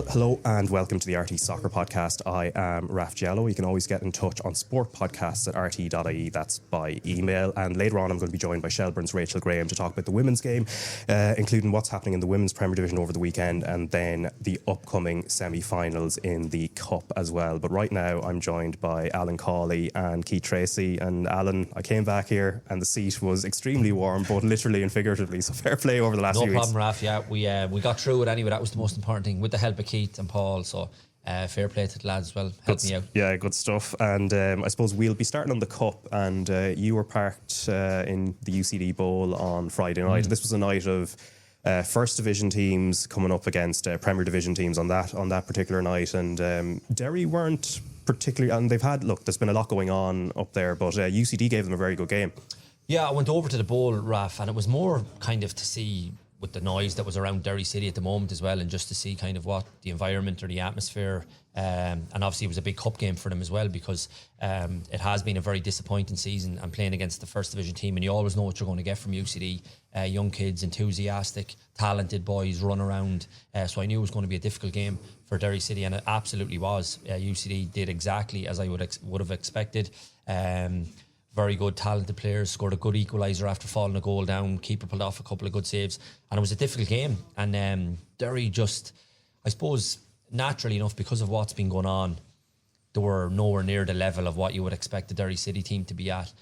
Hello and welcome to the RTÉ Soccer Podcast. I am Raf Diallo. You can always get in touch on sportpodcasts@rte.ie. That's by email. And later on, I'm going to be joined by Shelbourne's Rachel Graham to talk about the women's game, including what's happening in the women's Premier Division over the weekend and then the upcoming semi-finals in the Cup as well. But right now, I'm joined by Alan Cawley and Treacy. And Alan, I came back here and the seat was extremely warm, both literally and figuratively. So fair play over the last few weeks. No problem, Raf. Yeah, we got through it anyway. That was the most important thing, with the help of Keith and Paul. So fair play to the lads as well. Help me out. Yeah, good stuff. And I suppose we'll be starting on the Cup. And you were parked in the UCD Bowl on Friday night. This was a night of First Division teams coming up against Premier Division teams on that particular night. And Derry weren't particularly, and there's been a lot going on up there, but UCD gave them a very good game. Yeah, I went over to the Bowl, Raf, and it was more kind of to see, with the noise that was around Derry City at the moment as well, and just to see kind of what the environment or the atmosphere, and obviously it was a big cup game for them as well, because it has been a very disappointing season, and playing against the First Division team, and you always know what you're going to get from UCD. Young kids, enthusiastic, talented boys run around, so I knew it was going to be a difficult game for Derry City, and it absolutely was. UCD did exactly as I would have expected. Very good, talented players, scored a good equaliser after falling a goal down. Keeper pulled off a couple of good saves, and it was a difficult game. And Derry just, I suppose, naturally enough, because of what's been going on, they were nowhere near the level of what you would expect the Derry City team to be at.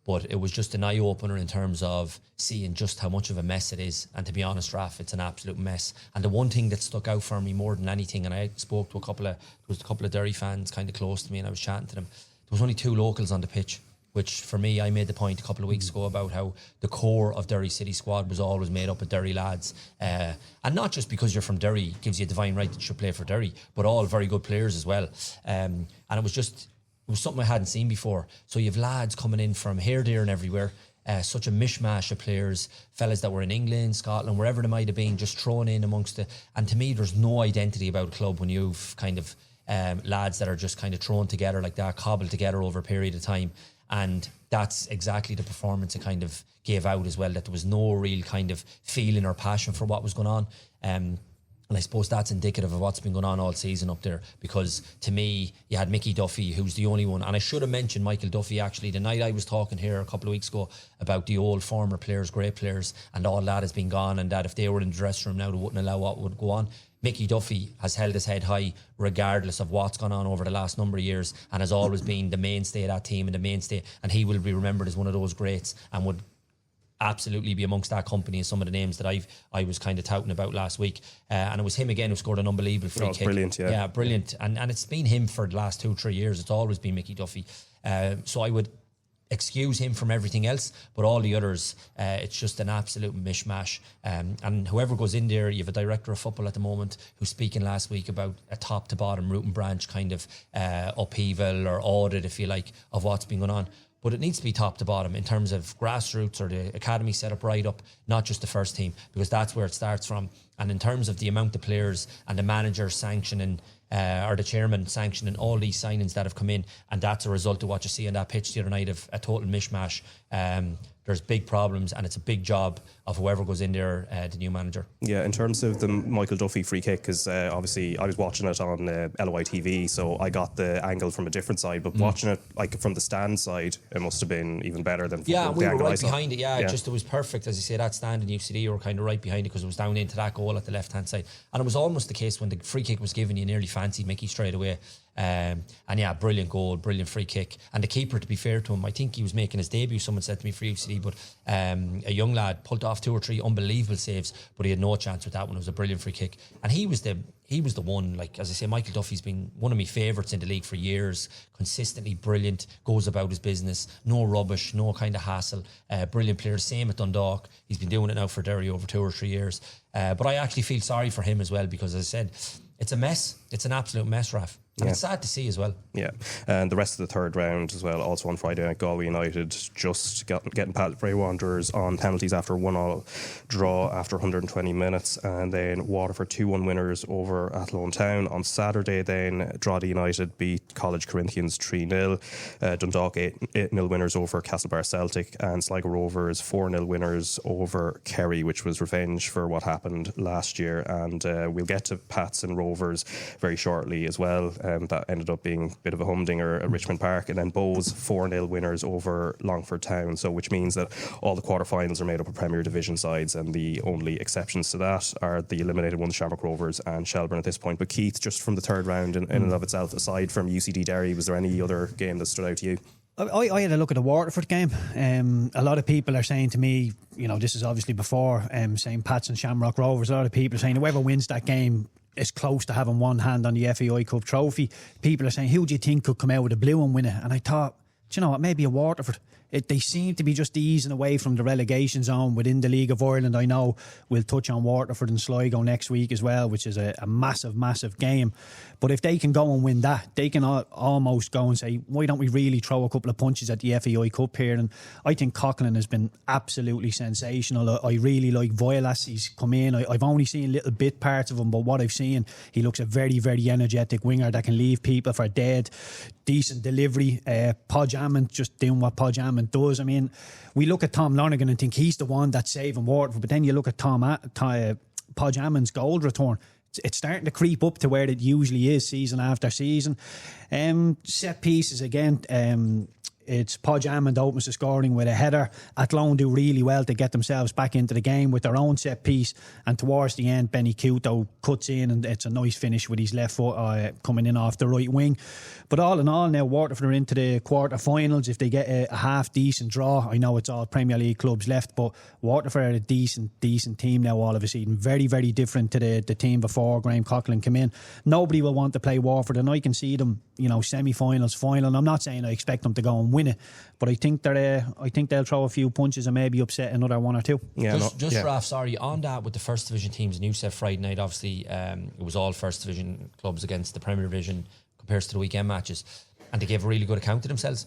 But it was just an eye-opener in terms of seeing just how much of a mess it is. And to be honest, Raf, it's an absolute mess. And the one thing that stuck out for me more than anything, and I spoke to a couple of Derry fans kind of close to me, and I was chatting to them, there was only 2 locals on the pitch, which for me, I made the point a couple of weeks ago about how the core of Derry City squad was always made up of Derry lads. And not just because you're from Derry gives you a divine right that you should play for Derry, but all very good players as well. And it was something I hadn't seen before. So you have lads coming in from here, there and everywhere. Such a mishmash of players, fellas that were in England, Scotland, wherever they might have been, just thrown in amongst the... And to me, there's no identity about a club when you've kind of lads that are just kind of thrown together like that, cobbled together over a period of time. And that's exactly the performance it kind of gave out as well, that there was no real kind of feeling or passion for what was going on. And I suppose that's indicative of what's been going on all season up there, because to me, you had Mickey Duffy, who's the only one. And I should have mentioned Michael Duffy, actually. The night I was talking here a couple of weeks ago about the old former players, great players, and all that has been gone, and that if they were in the dressing room now, they wouldn't allow what would go on. Mickey Duffy has held his head high regardless of what's gone on over the last number of years, and has always been the mainstay of that team and the mainstay, and he will be remembered as one of those greats, and would absolutely be amongst that company as some of the names that I was kind of touting about last week. And it was him again who scored an unbelievable free kick. Brilliant, yeah. Yeah, brilliant. And it's been him for the last 2-3 years. It's always been Mickey Duffy. So I would excuse him from everything else, but all the others, it's just an absolute mishmash. And whoever goes in there, you have a director of football at the moment who's speaking last week about a top to bottom root and branch kind of upheaval or audit, if you like, of what's been going on. But it needs to be top to bottom in terms of grassroots or the academy set up right up, not just the first team, because that's where it starts from. And in terms of the amount of players and the manager sanctioning, or the chairman sanctioning all these signings that have come in, and that's a result of what you see on that pitch the other night of a total mishmash. There's big problems, and it's a big job of whoever goes in there, the new manager. Yeah, in terms of the Michael Duffy free kick, because obviously I was watching it on LOI TV, so I got the angle from a different side, but watching it like from the stand side, it must have been even better than the angle we were right I saw. behind it. It was perfect, as you say. That stand in UCD, you were kind of right behind it because it was down into that goal at the left hand side, and it was almost the case when the free kick was given, you nearly fancied Mickey straight away. And yeah, brilliant goal, brilliant free kick. And the keeper, to be fair to him, I think he was making his debut, someone said to me, for UCD, but a young lad pulled off 2 or 3 unbelievable saves, but he had no chance with that one. It was a brilliant free kick, and he was the one, like, as I say, Michael Duffy's been one of my favourites in the league for years, consistently brilliant, goes about his business, no rubbish, no kind of hassle, brilliant player. Same at Dundalk, he's been doing it now for Derry over 2 or 3 years, but I actually feel sorry for him as well, because as I said, it's a mess. It's an absolute mess, Raf. And it's sad to see as well. Yeah, and the rest of the third round as well, also on Friday night, Galway United just getting past Bray Wanderers on penalties after a 1-1 draw after 120 minutes, and then Waterford 2-1 winners over Athlone Town. On Saturday then, Drogheda United beat College Corinthians 3-0, Dundalk 8-0 winners over Castlebar Celtic, and Sligo Rovers 4-0 winners over Kerry, which was revenge for what happened last year. And we'll get to Pats and Rovers very shortly as well. That ended up being a bit of a humdinger at Richmond Park. And then Bows 4-0 winners over Longford Town, so which means that all the quarterfinals are made up of Premier Division sides, and the only exceptions to that are the eliminated ones, Shamrock Rovers and Shelbourne at this point. But Keith, just from the third round in and of itself, aside from UCD Derry, was there any other game that stood out to you? I had a look at the Waterford game. A lot of people are saying to me, this is obviously before St. Pat's and Shamrock Rovers, a lot of people are saying whoever wins that game is close to having one hand on the FAI Cup trophy. People are saying, who do you think could come out with a blue and win it? And I thought, do you know what, maybe a Waterford. They seem to be just easing away from the relegation zone within the League of Ireland. I know we'll touch on Waterford and Sligo next week as well, which is a massive, massive game. But if they can go and win that, they can almost go and say, why don't we really throw a couple of punches at the FAI Cup here? And I think Coughlin has been absolutely sensational. I really like Voilas. He's come in. I've only seen little bit parts of him, but what I've seen, he looks a very, very energetic winger that can leave people for dead. Decent delivery. Podge Hammond just doing what Podge Hammond does. I mean, we look at Tom Lonergan and think he's the one that's saving Waterford, but then you look at Podge Hammond's goal return. It's starting to creep up to where it usually is season after season. Set pieces again. It's Podge Hammond opens the scoring with a header. Athlone do really well to get themselves back into the game with their own set piece, and towards the end Benny Couto cuts in and it's a nice finish with his left foot coming in off the right wing. But all in all, now Waterford are into the quarter-finals. If they get a half-decent draw, I know it's all Premier League clubs left, but Waterford are a decent team now all of a sudden. Very, very different to the team before Graham Coughlin came in. Nobody will want to play Waterford, and I can see them, semi-finals, final. And I'm not saying I expect them to go and win it, but I think they'll throw a few punches and maybe upset another one or two. Yeah, Raf, sorry, on that with the First Division teams, and you said Friday night, obviously it was all First Division clubs against the Premier Division compared to the weekend matches, and they gave a really good account of themselves.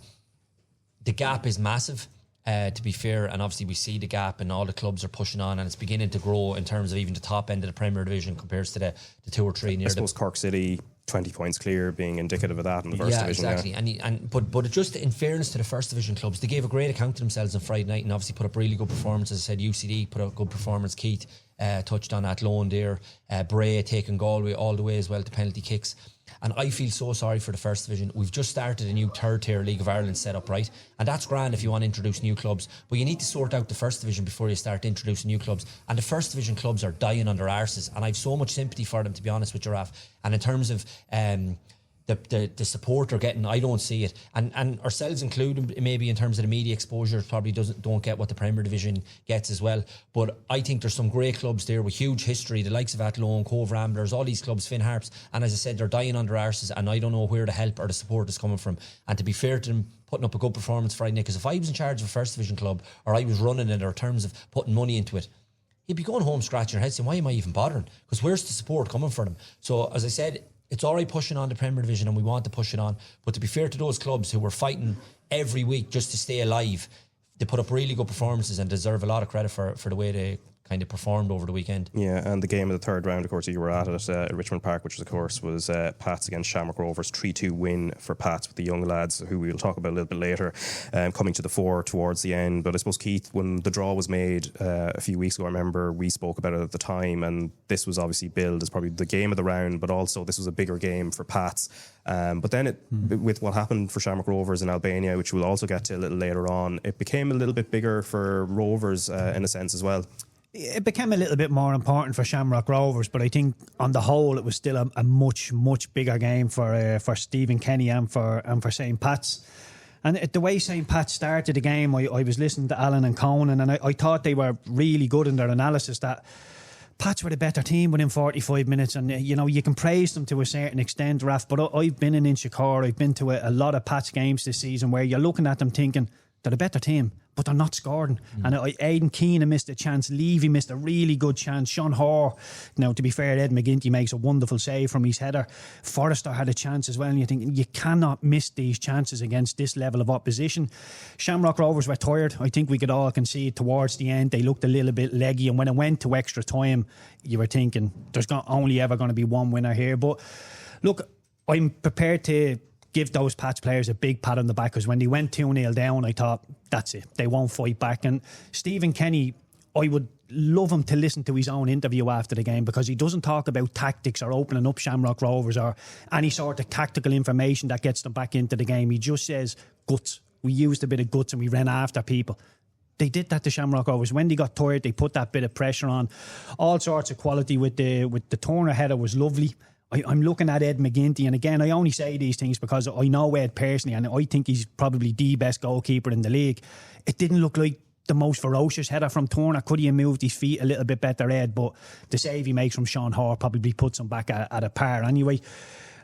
The gap is massive, to be fair, and obviously we see the gap and all the clubs are pushing on, and it's beginning to grow in terms of even the top end of the Premier Division compared to the two or three near. I suppose Cork City 20 points clear being indicative of that in the First Division. Exactly. Yeah. But just in fairness to the First Division clubs, they gave a great account of themselves on Friday night and obviously put up really good performances. I said UCD put up a good performance. Keith touched on Athlone there. Bray taking Galway all the way as well to penalty kicks. And I feel so sorry for the First Division. We've just started a new third-tier League of Ireland setup, right? And that's grand if you want to introduce new clubs. But you need to sort out the First Division before you start introducing new clubs. And the First Division clubs are dying on their arses. And I have so much sympathy for them, to be honest with you, Raf. And in terms of the support they're getting, I don't see it. And ourselves included, maybe in terms of the media exposure, probably don't get what the Premier Division gets as well. But I think there's some great clubs there with huge history, the likes of Athlone, Cove Ramblers, all these clubs, Finn Harps. And as I said, they're dying on their arses, and I don't know where the help or the support is coming from. And to be fair to them, putting up a good performance Friday night, because if I was in charge of a First Division club, or I was running it, or in terms of putting money into it, you'd be going home scratching your head saying, why am I even bothering? Because where's the support coming for them? So as I said, it's all right pushing on the Premier Division, and we want to push it on. But to be fair to those clubs who were fighting every week just to stay alive, they put up really good performances and deserve a lot of credit for the way they kind of performed over the weekend. Yeah, and the game of the third round, of course, you were at it at Richmond Park, which of course was Pats against Shamrock Rovers, 3-2 win for Pats, with the young lads who we'll talk about a little bit later coming to the fore towards the end. But I suppose, Keith, when the draw was made a few weeks ago, I remember we spoke about it at the time, and this was obviously billed as probably the game of the round, but also this was a bigger game for Pats. But then with what happened for Shamrock Rovers in Albania, which we'll also get to a little later on, it became a little bit bigger for Rovers in a sense as well. It became a little bit more important for Shamrock Rovers, but I think on the whole it was still a much bigger game for Stephen Kenny and for St. Pat's. And the way St. Pat's started the game, I was listening to Alan and Conan, and I thought they were really good in their analysis that Pats were the better team within 45 minutes, and you can praise them to a certain extent, Raf, but I've been in Inchicore, I've been to a lot of Pats games this season where you're looking at them thinking they're the better team, but they're not scoring. And Aidan Keane missed a chance. Levy missed a really good chance. Sean Hoare, now to be fair, Ed McGinty makes a wonderful save from his header. Forrester had a chance as well, and you think you cannot miss these chances against this level of opposition. Shamrock Rovers were tired. I think we could all concede towards the end. They looked a little bit leggy, and when it went to extra time, you were thinking there's only ever going to be one winner here. But look, I'm prepared to give those Pats players a big pat on the back, because when they went 2-0 down, I thought, that's it, they won't fight back. And Stephen Kenny, I would love him to listen to his own interview after the game, because he doesn't talk about tactics or opening up Shamrock Rovers or any sort of tactical information that gets them back into the game. He just says, guts. We used a bit of guts and we ran after people. They did that to Shamrock Rovers. When they got tired, they put that bit of pressure on. All sorts of quality with the Turner header was lovely. I'm looking at Ed McGinty, and again, I only say these things because I know Ed personally, and I think he's probably the best goalkeeper in the league. It didn't look like the most ferocious header from Turner. Could he have moved his feet a little bit better, Ed? But the save he makes from Sean Hoare probably puts him back at a par anyway.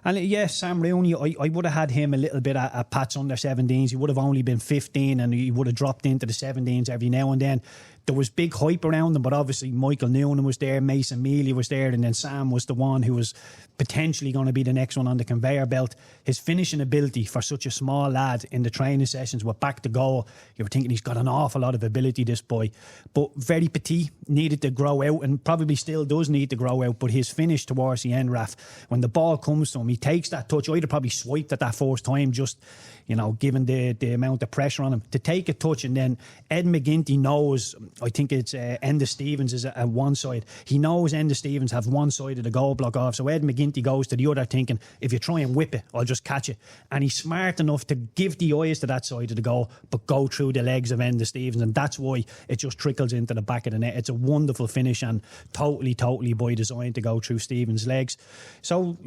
And yes, Sam Rooney, I would have had him a little bit at Pat's under 17s. He would have only been 15 and he would have dropped into the 17s every now and then. There was big hype around him, but obviously Michael Noonan was there, Mason Mealy was there, and then Sam was the one who was potentially going to be the next one on the conveyor belt. His finishing ability for such a small lad in the training sessions were back to goal. You were thinking he's got an awful lot of ability, this boy. But very petite, needed to grow out, and probably still does need to grow out. But his finish towards the end, Raf, when the ball comes to him, he takes that touch. I'd have probably swiped at that first time, just, you know, given the amount of pressure on him. To take a touch, and then Ed McGinty knows, I think it's Enda Stevens is at one side. He knows Enda Stevens have one side of the goal block off. So Ed McGinty goes to the other thinking, if you try and whip it, I'll just catch it. And he's smart enough to give the eyes to that side of the goal, but go through the legs of Enda Stevens. And that's why it just trickles into the back of the net. It's a wonderful finish and totally by design to go through Stevens' legs. So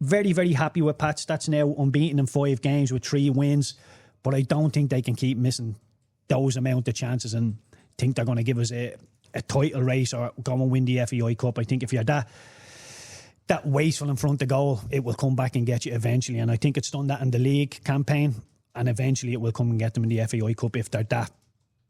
very, very happy with Pats. That's now unbeaten in 5 games with 3 wins. But I don't think they can keep missing those amount of chances and think they're going to give us a title race or go and win the FAI Cup. I think if you're that wasteful in front of goal, it will come back and get you eventually. And I think it's done that in the league campaign, and eventually it will come and get them in the FAI Cup if they're that,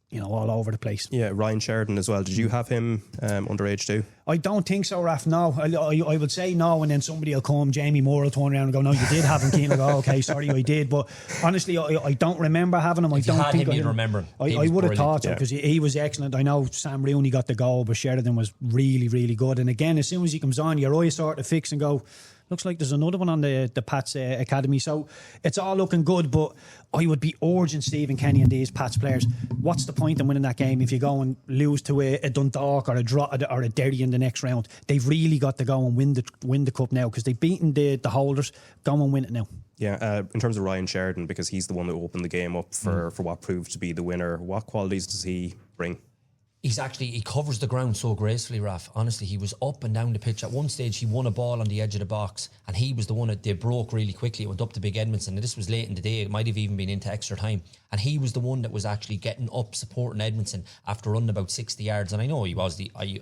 you know, all over the place. Yeah, Ryan Sheridan as well. Did you have him underage too? I don't think so, Raf. No, I would say no, and then somebody will come, Jamie Moore will turn around and go, no, you did have him. Keane will go, okay, sorry, I did. But honestly, I don't remember having him. I don't think you'd remember him. I would have thought so, because he was excellent. I know Sam Rooney got the goal, but Sheridan was really, really good. And again, as soon as he comes on, your eyes sort of fix and go, looks like there's another one on the Pats Academy. So it's all looking good, but I would be urging Stephen Kenny and these Pats players, what's the point in winning that game if you go and lose to a Dundalk or a Derry in the next round? They've really got to go and win the cup now, because they've beaten the holders. Go and win it now. Yeah, in terms of Ryan Sheridan, because he's the one that opened the game up for what proved to be the winner, what qualities does he bring? He covers the ground so gracefully, Raf. Honestly, he was up and down the pitch. At one stage, he won a ball on the edge of the box, and he was the one that they broke really quickly. It went up to Big Edmondson, and this was late in the day. It might have even been into extra time. And he was the one that was actually getting up, supporting Edmondson after running about 60 yards. And I know I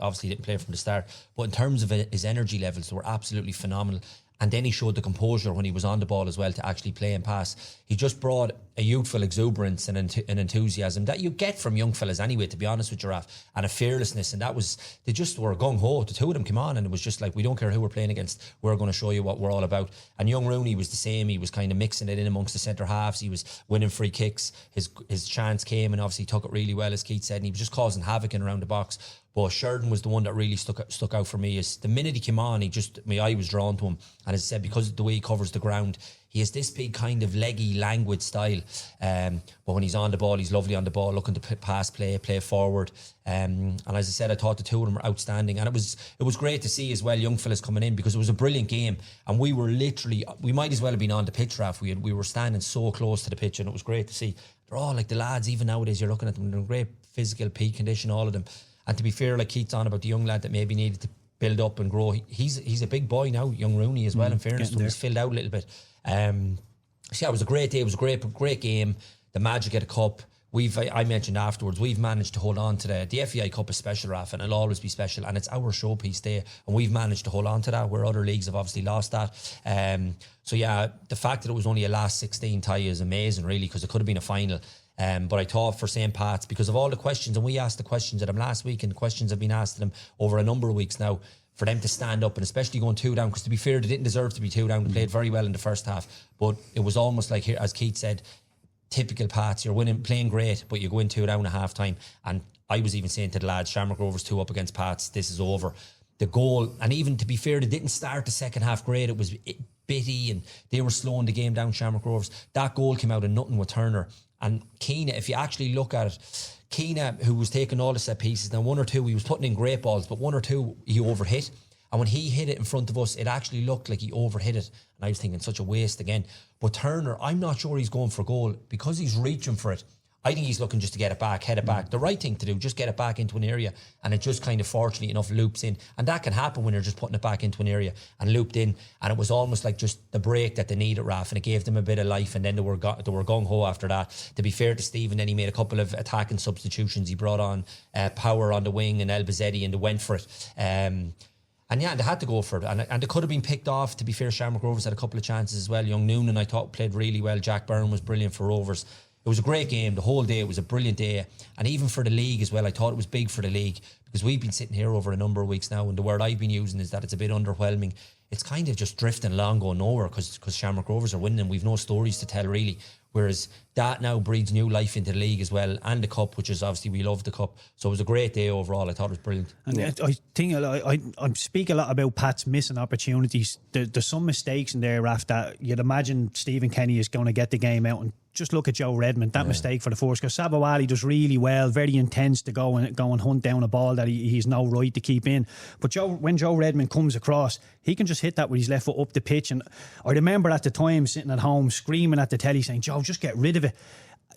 obviously didn't play from the start, but in terms of his energy levels, they were absolutely phenomenal. And then he showed the composure when he was on the ball as well to actually play and pass. He just brought a youthful exuberance and an enthusiasm that you get from young fellas anyway, to be honest with you, Raf, and a fearlessness. And they just were gung-ho. The two of them came on, and it was just like, we don't care who we're playing against, we're going to show you what we're all about. And young Rooney was the same. He was kind of mixing it in amongst the centre halves. He was winning free kicks. His chance came, and obviously took it really well, as Keith said, and he was just causing havoc in around the box. But Sheridan was the one that really stuck out for me. Is the minute he came on, my eye was drawn to him. And as I said, because of the way he covers the ground, he has this big kind of leggy, languid style. But when he's on the ball, he's lovely on the ball, looking to pass play forward. And as I said, I thought the two of them were outstanding. And it was great to see as well young fellas coming in, because it was a brilliant game. And we might as well have been on the pitch, Raf. We were standing so close to the pitch, and it was great to see. They're all like the lads, even nowadays, you're looking at them, they're in great physical peak condition, all of them. And to be fair, like Keith's on about the young lad that maybe needed to build up and grow, he's a big boy now, young Rooney as well, in fairness to him. He's filled out a little bit. So yeah, it was a great day. It was a great game. The magic of the cup. I mentioned afterwards, we've managed to hold on to the FAI Cup is special, Raf, and it'll always be special, and it's our showpiece day, and we've managed to hold on to that, where other leagues have obviously lost that. So yeah, the fact that it was only a last 16 tie is amazing, really, because it could have been a final. But I thought for St. Pat's, because of all the questions, and we asked the questions of them last week, and questions have been asked of them over a number of weeks now, for them to stand up, and especially going 2 down, because to be fair, they didn't deserve to be 2 down. They played very well in the first half, but it was almost like, here, as Keith said, typical Pats, you're winning, playing great, but you go in 2 down at half time. And I was even saying to the lads, Shamrock Rovers 2 up against Pats, this is over. The goal, and even to be fair, they didn't start the second half great. It was bitty, and they were slowing the game down, Shamrock Rovers. That goal came out of nothing with Turner. And Keena, if you actually look at it, Keena, who was taking all the set pieces, now 1 or 2, he was putting in great balls, but 1 or 2 he overhit. And when he hit it in front of us, it actually looked like he overhit it. And I was thinking, such a waste again. But Turner, I'm not sure he's going for goal, because he's reaching for it. I think he's looking just to get it back, head it back. The right thing to do, just get it back into an area, and it just kind of, fortunately enough, loops in. And that can happen when you're just putting it back into an area and looped in. And it was almost like just the break that they needed, Raf, and it gave them a bit of life. And then they were gung-ho after that. To be fair to Stephen, then he made a couple of attacking substitutions. He brought on Power on the wing and El Bazzetti, and they went for it. And yeah, they had to go for it. And they could have been picked off. To be fair, Shamrock Rovers had a couple of chances as well. Young Noonan, I thought, played really well. Jack Byrne was brilliant for Rovers. It was a great game. The whole day, it was a brilliant day. And even for the league as well, I thought it was big for the league, because we've been sitting here over a number of weeks now, and the word I've been using is that it's a bit underwhelming. It's kind of just drifting along, going nowhere, because Shamrock Rovers are winning. We've no stories to tell, really. Whereas that now breathes new life into the league as well, and the Cup, which is obviously, we love the Cup. So it was a great day overall. I thought it was brilliant. And I think I speak a lot about Pat's missing opportunities. There's some mistakes in there, Raf, that you'd imagine Stephen Kenny is going to get the game out. And just look at Joe Redmond, that mistake for the first, because Sabawali does really well, very intense to go and hunt down a ball that he's no right to keep in. But when Joe Redmond comes across, he can just hit that with his left foot up the pitch. And I remember at the time sitting at home screaming at the telly saying, Joe, just get rid of it.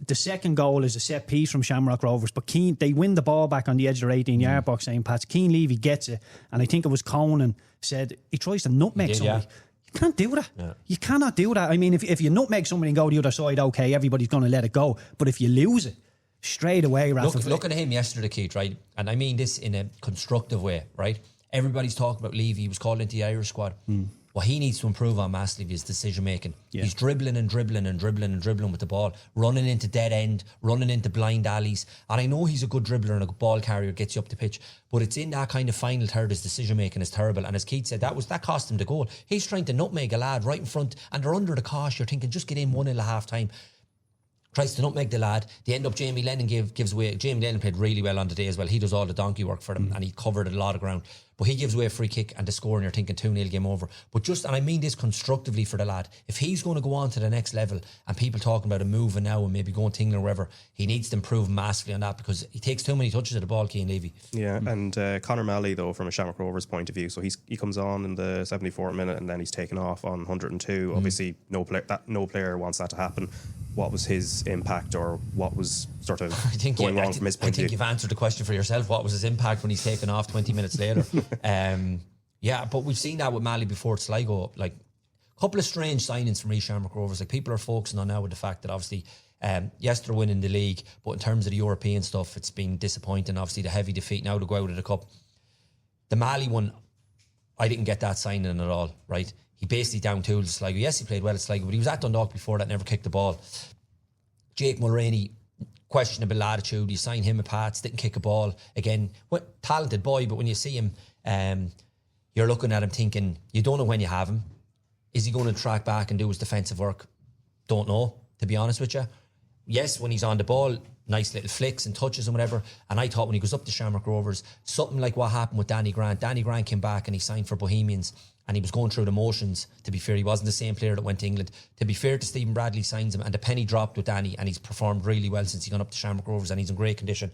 The second goal is a set piece from Shamrock Rovers, but they win the ball back on the edge of their 18-yard box, St. Pat's. Keane Levy gets it, and I think it was Conan said he tries to nutmeg somebody. Yeah. You can't do that. Yeah. You cannot do that. I mean, if you nutmeg somebody and go the other side, okay, everybody's going to let it go. But if you lose it, straight away, Rafa. Look at him yesterday, Keith, right? And I mean this in a constructive way, right? Everybody's talking about Levy. He was called into the Irish squad. What he needs to improve on massively is decision making. Yeah. He's dribbling with the ball, running into dead end, running into blind alleys. And I know he's a good dribbler and a good ball carrier, gets you up the pitch, but it's in that kind of final third, his decision making is terrible. And as Keith said, that cost him the goal. He's trying to nutmeg a lad right in front, and they're under the cosh. You're thinking, just get in 1-0 at half time. Tries to nutmeg the lad. They end up, Jamie Lennon gives away. Jamie Lennon played really well on the day as well. He does all the donkey work for them, and he covered a lot of ground. But he gives away a free kick and the score, and you're thinking 2-0 game over. But and I mean this constructively for the lad, if he's going to go on to the next level, and people talking about him moving now and maybe going to England or wherever, he needs to improve massively on that, because he takes too many touches of the ball, Cian Levy. Yeah, and Conor Malley, though, from a Shamrock Rovers point of view, so he comes on in the 74th minute and then he's taken off on 102. Obviously, no player wants that to happen. What was his impact, or what was sort of going wrong from his point of view? I think you've answered the question for yourself. What was his impact when he's taken off 20 minutes later? Yeah, but we've seen that with Malley before at Sligo. Like, a couple of strange signings from Shamrock Rovers. Like, people are focusing on now with the fact that obviously, yes, they're winning the league, but in terms of the European stuff, it's been disappointing. Obviously, the heavy defeat now to go out of the Cup. The Malley one, I didn't get that signing at all, right? He basically down-tooled Sligo. Yes, he played well at Sligo, but he was at Dundalk before that, never kicked the ball. Jake Mulroney, questionable attitude. You sign him at Pats, didn't kick a ball. Again, talented boy, but when you see him, you're looking at him thinking, you don't know when you have him. Is he going to track back and do his defensive work? Don't know, to be honest with you. Yes, when he's on the ball, nice little flicks and touches and whatever. And I thought when he goes up to Shamrock Rovers, something like what happened with Danny Grant. Danny Grant came back and he signed for Bohemians, and he was going through the motions. To be fair, he wasn't the same player that went to England. To be fair to Stephen Bradley, signs him, and the penny dropped with Danny, and he's performed really well since he gone up to Shamrock Rovers, and he's in great condition.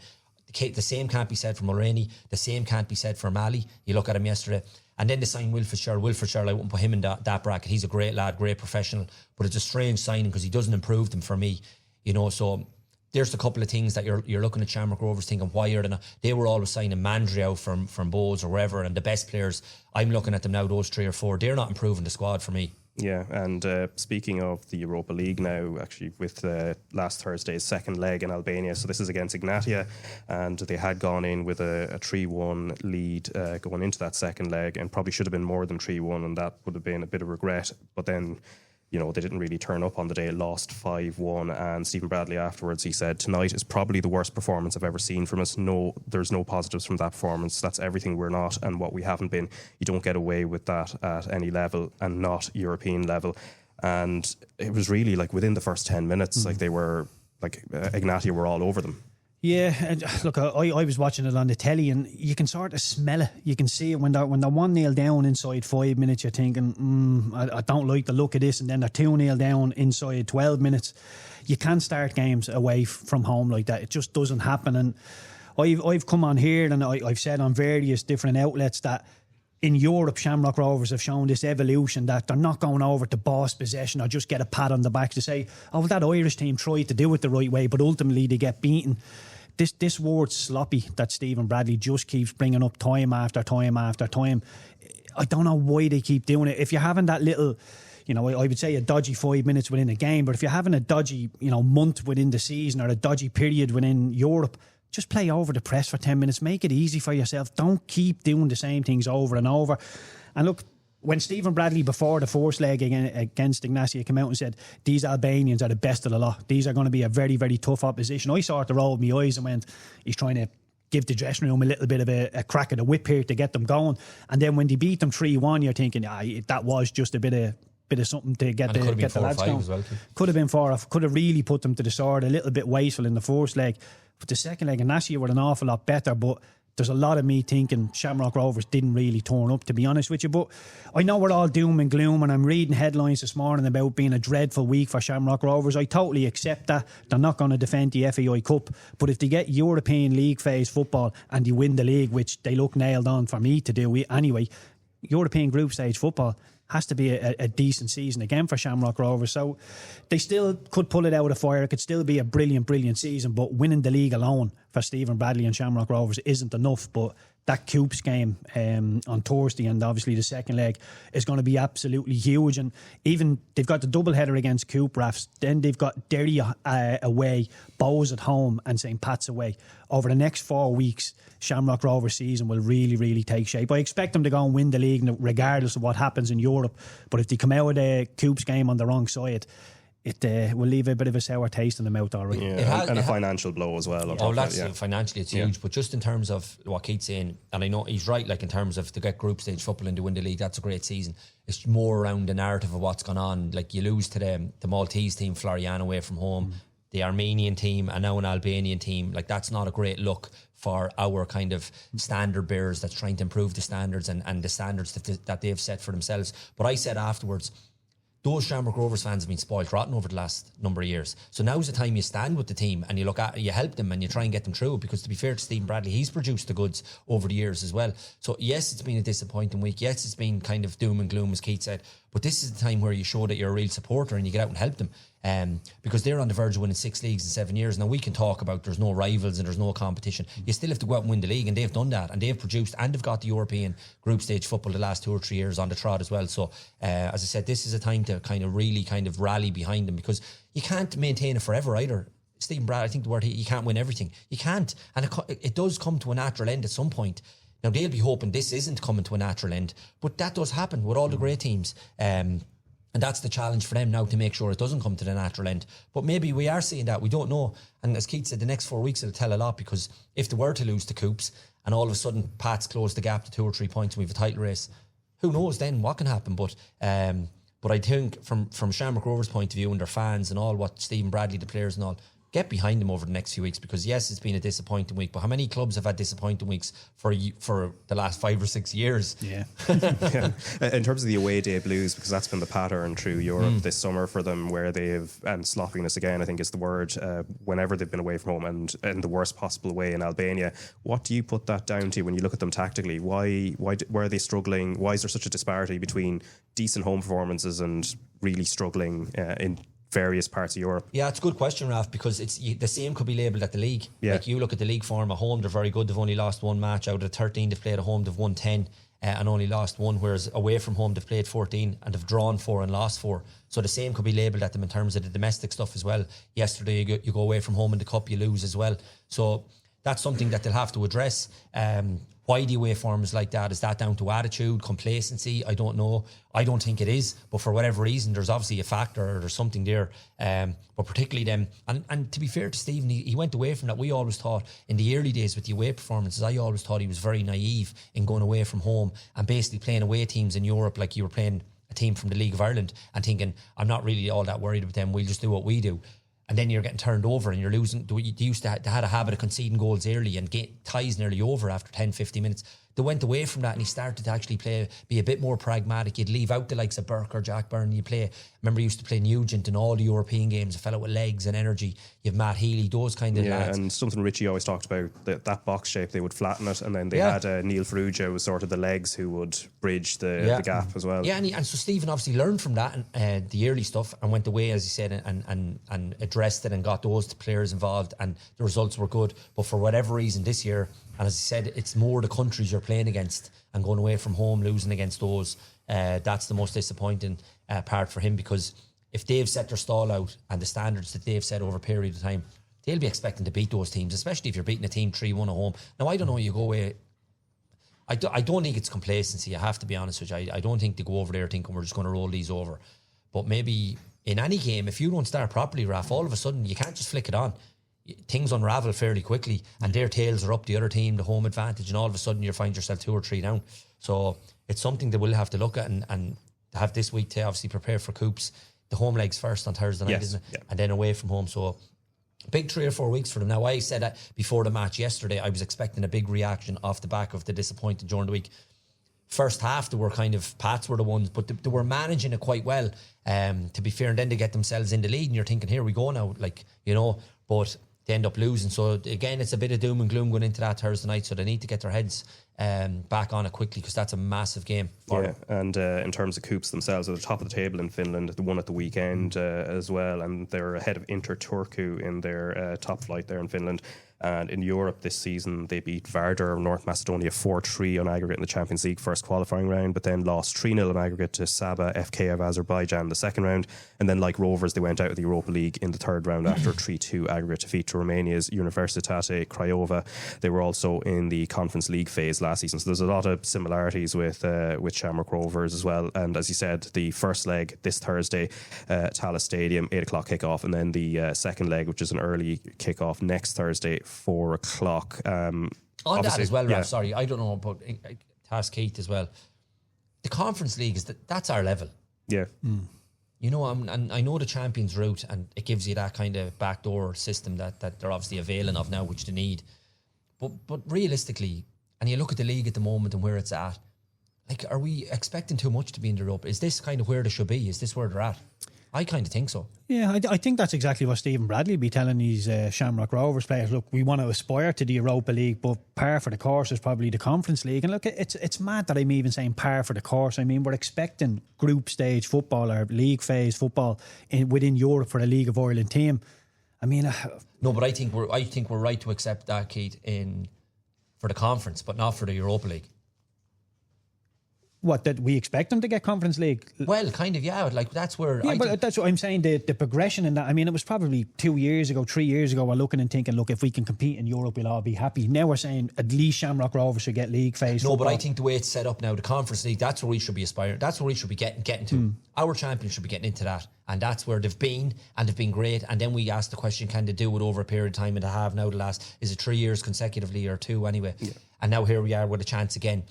The same can't be said for Mulroney. The same can't be said for Malley. You look at him yesterday. And then they signed Wilfred Sherrill. Wilfred Sherrill, I wouldn't put him in that bracket. He's a great lad, great professional, but it's a strange signing because he doesn't improve them for me. You know, so there's a couple of things that you're looking at Shamrock Rovers thinking, why are they not? They were always signing Mandrio from Bowes or wherever, and the best players, I'm looking at them now, those 3 or 4, they're not improving the squad for me. Yeah, and speaking of the Europa League now, actually with last Thursday's second leg in Albania, so this is against Egnatia, and they had gone in with a 3-1 lead going into that second leg, and probably should have been more than 3-1, and that would have been a bit of regret. But then, you know, they didn't really turn up on the day, lost 5-1, and Stephen Bradley afterwards, he said, tonight is probably the worst performance I've ever seen from us. No, there's no positives from that performance. That's everything we're not and what we haven't been. You don't get away with that at any level, and not European level. And it was really like within the first 10 minutes, like they were, like Egnatia were all over them. Yeah, and look, I was watching it on the telly, and you can sort of smell it. You can see it when they're 1-0 down inside 5 minutes. You're thinking, I don't like the look of this, and then they're 2-0 down inside 12 minutes. You can't start games away from home like that. It just doesn't happen. And I've come on here, and I've said on various different outlets that in Europe, Shamrock Rovers have shown this evolution that they're not going over to boss possession or just get a pat on the back to say, oh, well, that Irish team tried to do it the right way, but ultimately they get beaten. This word sloppy that Stephen Bradley just keeps bringing up time after time after time, I don't know why they keep doing it. If you're having that little, you know, I would say a dodgy 5 minutes within a game, but if you're having a dodgy, you know, month within the season or a dodgy period within Europe, just play over the press for 10 minutes. Make it easy for yourself. Don't keep doing the same things over and over. And look, when Stephen Bradley, before the first leg against Egnatia, came out and said, these Albanians are the best of the lot. These are going to be a very, very tough opposition. I sort of rolled my eyes and went, he's trying to give the dressing room a little bit of a crack of the whip here to get them going. And then when they beat them 3-1, you're thinking, that was just a bit of something to get the lads going. Well, could have been 4. Could have really put them to the sword. A little bit wasteful in the first leg. But the second leg, Egnatia were an awful lot better. But there's a lot of me thinking Shamrock Rovers didn't really turn up, to be honest with you. But I know we're all doom and gloom, and I'm reading headlines this morning about being a dreadful week for Shamrock Rovers. I totally accept that. They're not going to defend the FAI Cup. But if they get European League phase football and they win the league, which they look nailed on for me to do anyway, European group stage football has to be a decent season again for Shamrock Rovers. So they still could pull it out of fire. It could still be a brilliant, brilliant season, but winning the league alone for Stephen Bradley and Shamrock Rovers isn't enough. But that KuPS game on Thursday, and obviously the second leg, is going to be absolutely huge. And even they've got the doubleheader against KuPS, then they've got Derry away, Bows at home, and St. Pat's away. Over the next 4 weeks, Shamrock Rovers season will really, really take shape. I expect them to go and win the league regardless of what happens in Europe. But if they come out of the KuPS game on the wrong side, it will leave a bit of a sour taste in the mouth, all right. Yeah, and a financial blow as well. Financially it's huge. But just in terms of what Keith's saying, and I know he's right, like in terms of to get group stage football and to win the league, that's a great season. It's more around the narrative of what's gone on. Like you lose to the Maltese team, Florian, away from home, the Armenian team, and now an Albanian team. Like that's not a great look for our kind of standard bearers that's trying to improve the standards and the standards that they've set for themselves. But I said afterwards, those Shamrock Rovers fans have been spoiled rotten over the last number of years. So now's the time you stand with the team and you help them and you try and get them through. Because to be fair to Stephen Bradley, he's produced the goods over the years as well. So yes, it's been a disappointing week. Yes, it's been kind of doom and gloom, as Keith said. But this is the time where you show that you're a real supporter and you get out and help them. Because they're on the verge of winning 6 leagues in 7 years. Now we can talk about there's no rivals and there's no competition. You still have to go out and win the league, and they've done that, and they've produced and they've got the European group stage football the last 2 or 3 years on the trot as well. So as I said, this is a time to kind of really kind of rally behind them, because you can't maintain it forever either. Stephen Brad, I think the word, you can't win everything. You can't, and it does come to a natural end at some point. Now they'll be hoping this isn't coming to a natural end, but that does happen with all the great teams. And that's the challenge for them now, to make sure it doesn't come to the natural end. But maybe we are seeing that. We don't know. And as Keith said, the next 4 weeks will tell a lot, because if they were to lose to KuPS and all of a sudden Pats close the gap to 2 or 3 points and we have a title race, who knows then what can happen. But I think from Shamrock Rovers' point of view and their fans and all, what Stephen Bradley, the players and all, get behind them over the next few weeks, because yes, it's been a disappointing week, but how many clubs have had disappointing weeks for the last 5 or 6 years? Yeah. In terms of the away day blues, because that's been the pattern through Europe this summer for them, where they've, and sloppiness again I think is the word, whenever they've been away from home, and in the worst possible way in Albania. What do you put that down to when you look at them tactically? Why are they struggling? Why is there such a disparity between decent home performances and really struggling in various parts of Europe? Yeah, it's a good question, Raf, because it's the same could be labelled at the league. Yeah. Like you look at the league form at home, they're very good. They've only lost 1 match out of the 13 they've played at home. They've won 10. and only lost 1, whereas away from home they've played 14 and have drawn 4 and lost 4. So the same could be labelled at them in terms of the domestic stuff as well. Yesterday you go away from home in the cup, you lose as well. So that's something that they'll have to address. Why the away form is like that? Is that down to attitude, complacency? I don't know. I don't think it is. But for whatever reason, there's obviously a factor or there's something there. But particularly them. And to be fair to Stephen, he went away from that. We always thought in the early days with the away performances, I always thought he was very naive in going away from home and basically playing away teams in Europe like you were playing a team from the League of Ireland and thinking, I'm not really all that worried about them. We'll just do what we do. And then you're getting turned over and you're losing. They used to had a habit of conceding goals early and get ties nearly over after 10, 15 minutes. They went away from that and he started to actually be a bit more pragmatic. You'd leave out the likes of Burke or Jack Byrne. Remember he used to play Nugent in all the European games, a fellow with legs and energy. You have Matt Healy, those kind of lads. And something Richie always talked about, that box shape, they would flatten it, and then they had Neil Ferrugia was sort of the legs who would bridge the gap as well. Yeah, and so Stephen obviously learned from that and the early stuff and went away, as he said, and addressed it and got those players involved, and the results were good. But for whatever reason this year, and as I said, it's more the countries you're playing against and going away from home, losing against those. That's the most disappointing part for him, because if they've set their stall out and the standards that they've set over a period of time, they'll be expecting to beat those teams, especially if you're beating a team 3-1 at home. Now, I don't know, you go away. I don't think it's complacency, I have to be honest with you. I don't think they go over there thinking we're just going to roll these over. But maybe in any game, if you don't start properly, Raf, all of a sudden you can't just flick it on. Things unravel fairly quickly and their tails are up the other team, the home advantage, and all of a sudden you find yourself 2 or 3 down. So it's something that we'll have to look at and have this week to obviously prepare for KuPS. The home legs first on Thursday night, isn't it? Yeah. And then away from home. So big 3 or 4 weeks for them. Now, I said that before the match yesterday, I was expecting a big reaction off the back of the disappointed during the week. First half, they were kind of, Pats were the ones, but they were managing it quite well, to be fair. And then they get themselves in the lead and you're thinking, here we go now, but they end up losing. So again, it's a bit of doom and gloom going into that Thursday night. So they need to get their heads back on it quickly, because that's a massive game for them. And in terms of KuPS themselves, at the top of the table in Finland, they won at the weekend as well, and they're ahead of Inter Turku in their top flight there in Finland. And in Europe this season, they beat Vardar of North Macedonia 4-3 on aggregate in the Champions League first qualifying round, but then lost 3-0 on aggregate to Saba FK of Azerbaijan in the second round. And then, like Rovers, they went out of the Europa League in the third round after 3-2 aggregate defeat to Romania's Universitate Craiova. They were also in the Conference League phase last season, so there's a lot of similarities with Shamrock Rovers as well. And as you said, the first leg this Thursday, Tallaght Stadium, 8 o'clock kickoff, and then the second leg, which is an early kickoff next Thursday, 4 o'clock. On that as well, Raf, sorry, I don't know about Task Keith as well. The Conference League that's our level. Yeah. You know, and I know the Champions route, and it gives you that kind of backdoor system that they're obviously availing of now, which they need. But realistically, and you look at the league at the moment and where it's at, like, are we expecting too much to be in the Europa? Is this kind of where they should be? Is this where they're at? I kind of think so. Yeah, I think that's exactly what Stephen Bradley would be telling these Shamrock Rovers players. Look, we want to aspire to the Europa League, but par for the course is probably the Conference League. And look, it's mad that I'm even saying par for the course. I mean, we're expecting group stage football or league phase football within Europe for a League of Ireland team. I mean, no, but I think we're right to accept that, Keith, for the conference, but not for the Europa League. What, that we expect them to get Conference League? Well, kind of, yeah. Like, that's where that's what I'm saying, the progression in that. I mean, it was probably 2 years ago, 3 years ago, we're looking and thinking, look, if we can compete in Europe, we'll all be happy. Now we're saying at least Shamrock Rovers should get league phase football. But I think the way it's set up now, the Conference League, that's where we should be aspiring. That's where we should be getting to. Our champions should be getting into that. And that's where they've been, and they've been great. And then we ask the question, can they do it over a period of time? And they have now the last, is it 3 years consecutively or 2 anyway? Yeah. And now here we are with a chance again.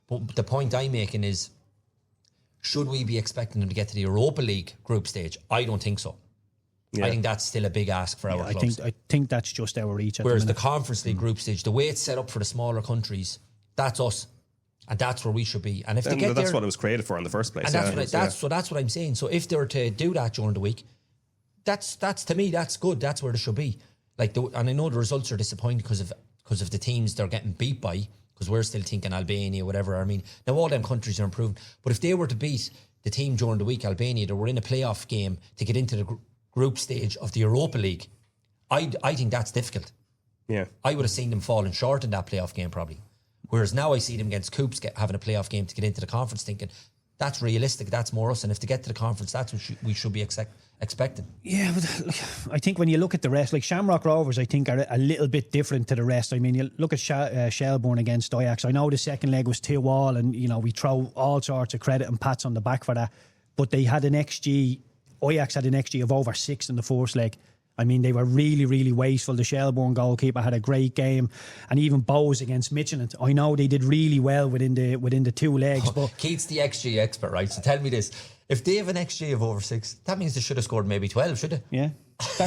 But the point I'm making is, should we be expecting them to get to the Europa League group stage? I don't think so. Yeah. I think that's still a big ask for our clubs. I think that's just our reach. Whereas the Conference League group stage, the way it's set up for the smaller countries, that's us. And that's where we should be. And if they get that's what it was created for in the first place. And that's what I'm saying. So if they were to do that during the week, that's to me, that's good. That's where they should be. And I know the results are disappointing because of the teams they're getting beat by, because we're still thinking Albania, whatever. I mean, now all them countries are improving. But if they were to beat the team during the week, Albania, that were in a playoff game to get into the group stage of the Europa League, I think that's difficult. Yeah, I would have seen them falling short in that playoff game probably. Whereas now I see them against KuPS having a playoff game to get into the conference, thinking that's realistic, that's more us, and if they get to the conference, that's what we should be expecting. Yeah, but I think when you look at the rest, like Shamrock Rovers, I think are a little bit different to the rest. I mean, you look at Shelbourne against Ajax. I know the second leg was 2-2, and we throw all sorts of credit and pats on the back for that. But they had an XG. Ajax had an XG of over 6 in the first leg. I mean, they were really, really wasteful. The Shelbourne goalkeeper had a great game, and even Bowes against Midtjylland. I know they did really well within the 2 legs. But Keith's the XG expert, right? So tell me this: if they have an XG of over 6, that means they should have scored maybe 12, should they? Yeah.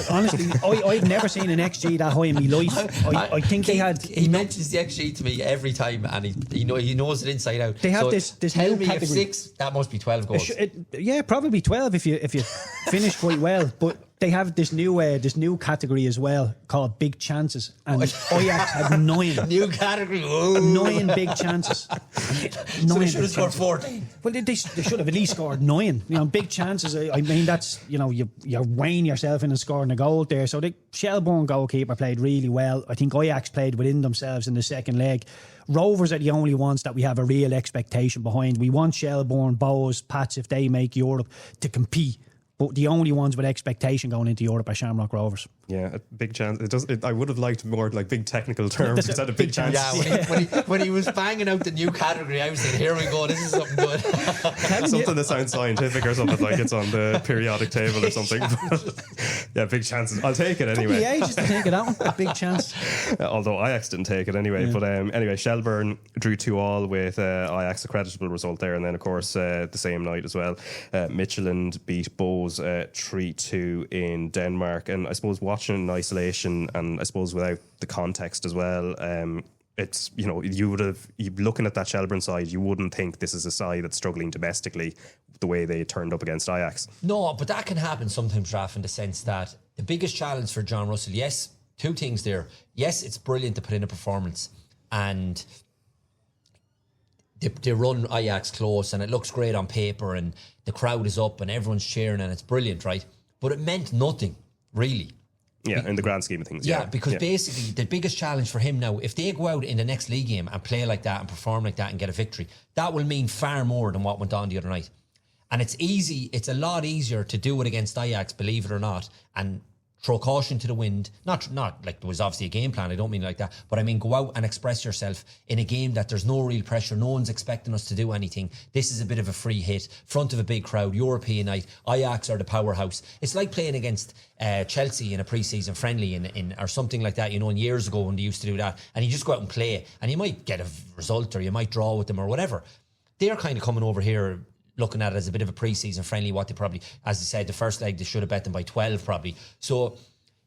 Honestly, I've never seen an XG that high in my life. I think they had. He mentions the XG to me every time, and he knows it inside out. They have this tell new me category. If 6, that must be 12 goals. Yeah, probably 12 if you finish quite well. But they have this new category as well called big chances, and Ajax had 9. New category. Whoa. 9 big chances. So they should have scored 14. Well, they should have at least scored 9. Big chances. I mean, that's you're weighing yourself in and scoring a goal there. So the Shelbourne goalkeeper played really well. I think Ajax played within themselves in the second leg. Rovers are the only ones that we have a real expectation behind. We want Shelbourne, Bowes, Pats, if they make Europe, to compete. But the only ones with expectation going into Europe are Shamrock Rovers. Yeah, a big chance. I would have liked more like big technical terms instead of big chance. Yeah, when he was banging out the new category, I was saying, here we go, this is something good. Something that sounds scientific or something, like it's on the periodic table or something. Yeah, big chances. I'll take it anyway. Yeah, just to take it out. A big chance. Although Ajax didn't take it anyway. Yeah. But anyway, Shelbourne drew 2-2 with Ajax, a creditable result there. And then, of course, the same night as well, Midtjylland beat Bowes 3-2 in Denmark. And I suppose watching in isolation, and I suppose without the context as well, it's, you would have, looking at that Shelbourne side, you wouldn't think this is a side that's struggling domestically the way they turned up against Ajax. No, but that can happen sometimes, Raf, in the sense that the biggest challenge for John Russell, yes, 2 things there. Yes, it's brilliant to put in a performance, and they run Ajax close, and it looks great on paper, and the crowd is up, and everyone's cheering, and it's brilliant, right? But it meant nothing, really. Yeah, in the grand scheme of things. Yeah, because basically the biggest challenge for him now, if they go out in the next league game and play like that and perform like that and get a victory, that will mean far more than what went on the other night. And it's a lot easier to do it against Ajax, believe it or not, and throw caution to the wind. Not like there was obviously a game plan, I don't mean like that, but I mean go out and express yourself in a game that there's no real pressure, no one's expecting us to do anything. This is a bit of a free hit, front of a big crowd, European night, Ajax are the powerhouse. It's like playing against Chelsea in a pre-season friendly in or something like that, in years ago when they used to do that, and you just go out and play, and you might get a result or you might draw with them or whatever. They're kind of coming over here looking at it as a bit of a pre-season friendly, what they probably, as I said, the first leg, they should have bet them by 12 probably. So,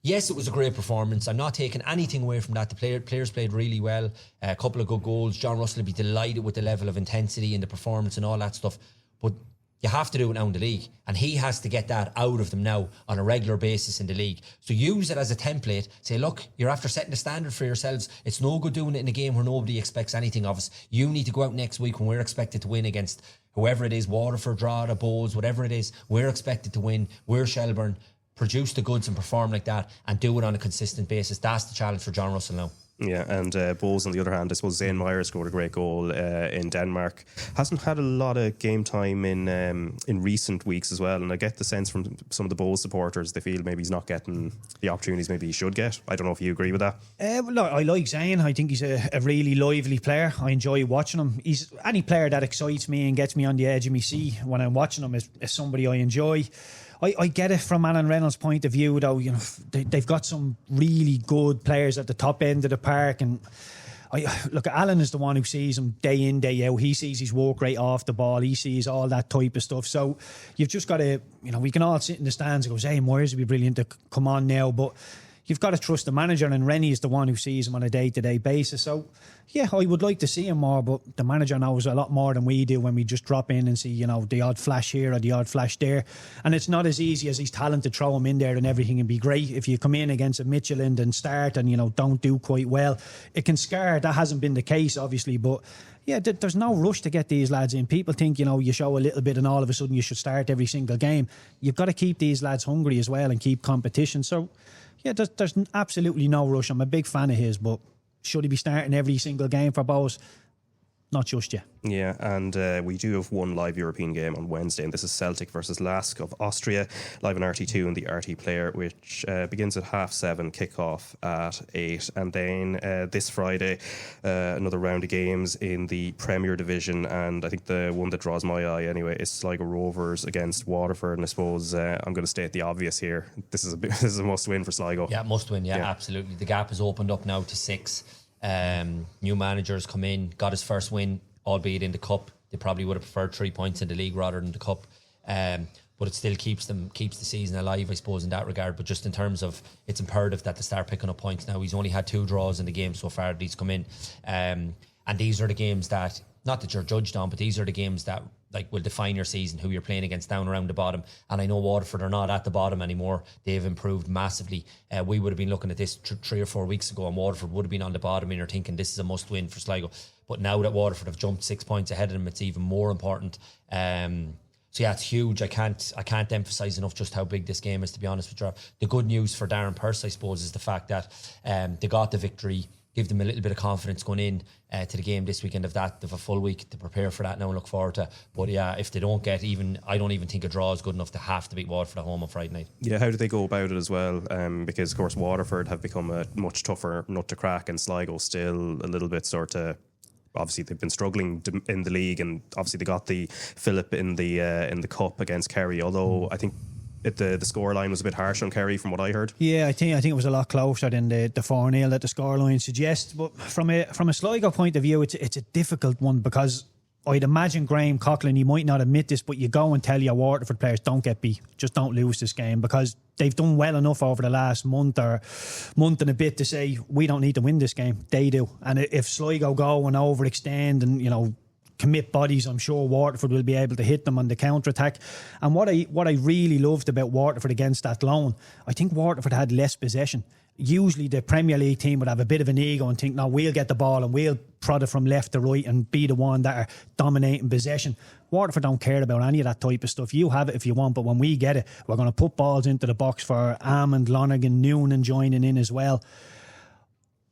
yes, it was a great performance. I'm not taking anything away from that. The players played really well. A couple of good goals. John Russell will be delighted with the level of intensity in the performance and all that stuff. But you have to do it now in the league. And he has to get that out of them now on a regular basis in the league. So use it as a template. Say, look, you're after setting the standard for yourselves. It's no good doing it in a game where nobody expects anything of us. You need to go out next week when we're expected to win against whoever it is, Waterford, Drogheda, Bowes, whatever it is. We're expected to win. We're Shelbourne. Produce the goods and perform like that and do it on a consistent basis. That's the challenge for John Russell now. Yeah, and Bowes on the other hand, I suppose Zane Myers scored a great goal in Denmark. Hasn't had a lot of game time in recent weeks as well, and I get the sense from some of the Bowes supporters they feel maybe he's not getting the opportunities maybe he should get. I don't know if you agree with that. Well, I like Zane. I think he's a really lively player. I enjoy watching him. He's any player that excites me and gets me on the edge of my seat when I'm watching him is somebody I enjoy. I get it from Alan Reynolds' point of view, though. They've got some really good players at the top end of the park, and look, Alan is the one who sees him day in, day out. He sees his work rate off the ball. He sees all that type of stuff. So you've just got to, we can all sit in the stands and go, "Hey, Myers would be brilliant to come on now," but you've got to trust the manager, and Rennie is the one who sees him on a day-to-day basis. So, yeah, I would like to see him more, but the manager knows a lot more than we do when we just drop in and see, the odd flash here or the odd flash there. And it's not as easy as he's talent to throw him in there and everything and be great. If you come in against a Midtjylland and start and, don't do quite well, it can scar. That hasn't been the case, obviously, but yeah, there's no rush to get these lads in. People think, you show a little bit and all of a sudden you should start every single game. You've got to keep these lads hungry as well and keep competition. So, yeah, there's absolutely no rush. I'm a big fan of his, but should he be starting every single game for Bowes? not just yet. Yeah, and we do have one live European game on Wednesday, and this is Celtic versus Lask of Austria, live on RT2 and the RT Player, which begins at 7:30, kick-off at 8. And then this Friday, another round of games in the Premier Division, and I think the one that draws my eye anyway is Sligo Rovers against Waterford. And I suppose I'm going to state the obvious here. This is a must-win for Sligo. Yeah, must-win, yeah, absolutely. The gap has opened up now to 6. New managers come in, got his first win, albeit in the cup. They probably would have preferred 3 points in the league rather than the cup, but it still keeps the season alive, I suppose, in that regard. But just in terms of, it's imperative that they start picking up points now. He's only had 2 draws in the game so far that he's come in, and these are the games that, not that you're judged on, but these are the games that like will define your season, who you're playing against down around the bottom. And I know Waterford are not at the bottom anymore. They've improved massively. We would have been looking at this 3 or 4 weeks ago, and Waterford would have been on the bottom, and you're thinking this is a must win for Sligo. But now that Waterford have jumped 6 points ahead of them, it's even more important. So yeah, it's huge. I can't emphasise enough just how big this game is, to be honest with you. The good news for Darren Pearce, I suppose, is the fact that they got the victory, give them a little bit of confidence going in to the game this weekend. Of that, they have a full week to prepare for that now and look forward to. But yeah, if they don't get even, I don't even think a draw is good enough. To have to beat Waterford at home on Friday night. Yeah, how do they go about it as well? Because of course Waterford have become a much tougher nut to crack, and Sligo still a little bit sort of. Obviously, they've been struggling in the league, and obviously they got the Philip in the cup against Kerry. Although I think the scoreline was a bit harsh on Kerry, from what I heard. Yeah, I think it was a lot closer than the 4-0 that the scoreline suggests. But from a Sligo point of view, it's a difficult one, because I'd imagine Graham Coughlin, he might not admit this, but you go and tell your Waterford players, don't get beat, just don't lose this game, because they've done well enough over the last month and a bit to say, we don't need to win this game. They do. And if Sligo go and overextend and, commit bodies, I'm sure Waterford will be able to hit them on the counter-attack. And what I really loved about Waterford against Athlone, I think Waterford had less possession. Usually the Premier League team would have a bit of an ego and think, no, we'll get the ball and we'll prod it from left to right and be the one that are dominating possession. Waterford don't care about any of that type of stuff. You have it if you want, but when we get it, we're going to put balls into the box for Amond, Lonergan, Noonan joining in as well.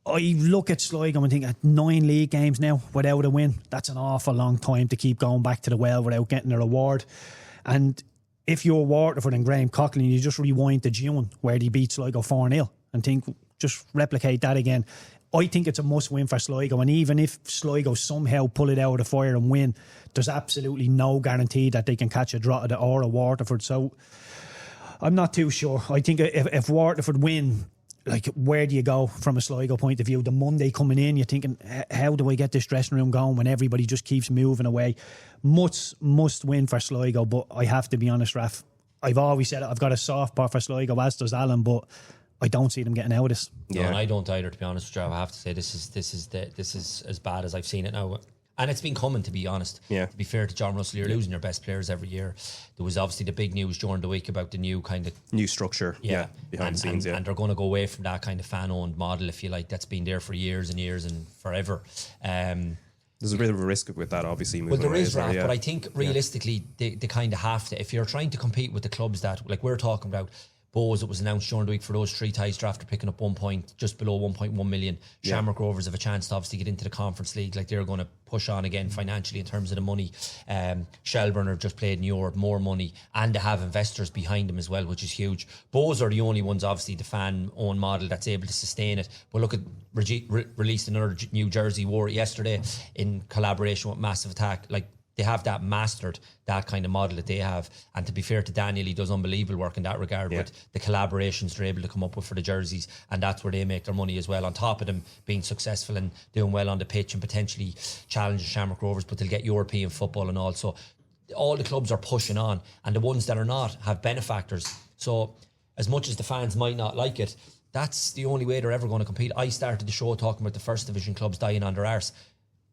I look at Sligo and think, at 9 league games now without a win, that's an awful long time to keep going back to the well without getting a reward. And if you're Waterford and Graham Coughlin, you just rewind to June where they beat Sligo 4-0 and think, just replicate that again. I think it's a must win for Sligo, and even if Sligo somehow pull it out of the fire and win, there's absolutely no guarantee that they can catch a draw or a Waterford. So I'm not too sure. I think if Waterford win, like, where do you go from a Sligo point of view? The Monday coming in, you're thinking, how do I get this dressing room going when everybody just keeps moving away? Must win for Sligo, but I have to be honest, Raf, I've always said it, I've got a soft spot for Sligo, as does Alan, but I don't see them getting out of this. Yeah, no, and I don't either, to be honest with you. I have to say this is as bad as I've seen it now. And it's been coming, to be honest. Yeah. To be fair to John Russell, you're losing your best players every year. There was obviously the big news during the week about the new structure. Behind the scenes. And they're going to go away from that kind of fan-owned model, if you like, that's been there for years and years and forever. There's a bit of a risk with that, obviously. Well, there is, Raf, but I think realistically, they kind of have to. If you're trying to compete with the clubs that, like we're talking about, Bows, it was announced during the week for those 3 ties after picking up 1 point, just below 1.1 million. Shamrock Rovers have a chance to obviously get into the Conference League. Like, they're going to push on again financially in terms of the money. Shelbourne have just played in Europe, more money, and they have investors behind them as well, which is huge. Bows are the only ones, obviously, the fan-owned model that's able to sustain it. But look at released another new jersey, wore it yesterday in collaboration with Massive Attack. Like, they have that mastered, that kind of model that they have. And to be fair to Daniel, he does unbelievable work in that regard with the collaborations they're able to come up with for the jerseys, and that's where they make their money as well, on top of them being successful and doing well on the pitch and potentially challenging Shamrock Rovers, but they'll get European football and all. So all the clubs are pushing on, and the ones that are not have benefactors. So as much as the fans might not like it, that's the only way they're ever going to compete. I started the show talking about the first division clubs dying on their arse.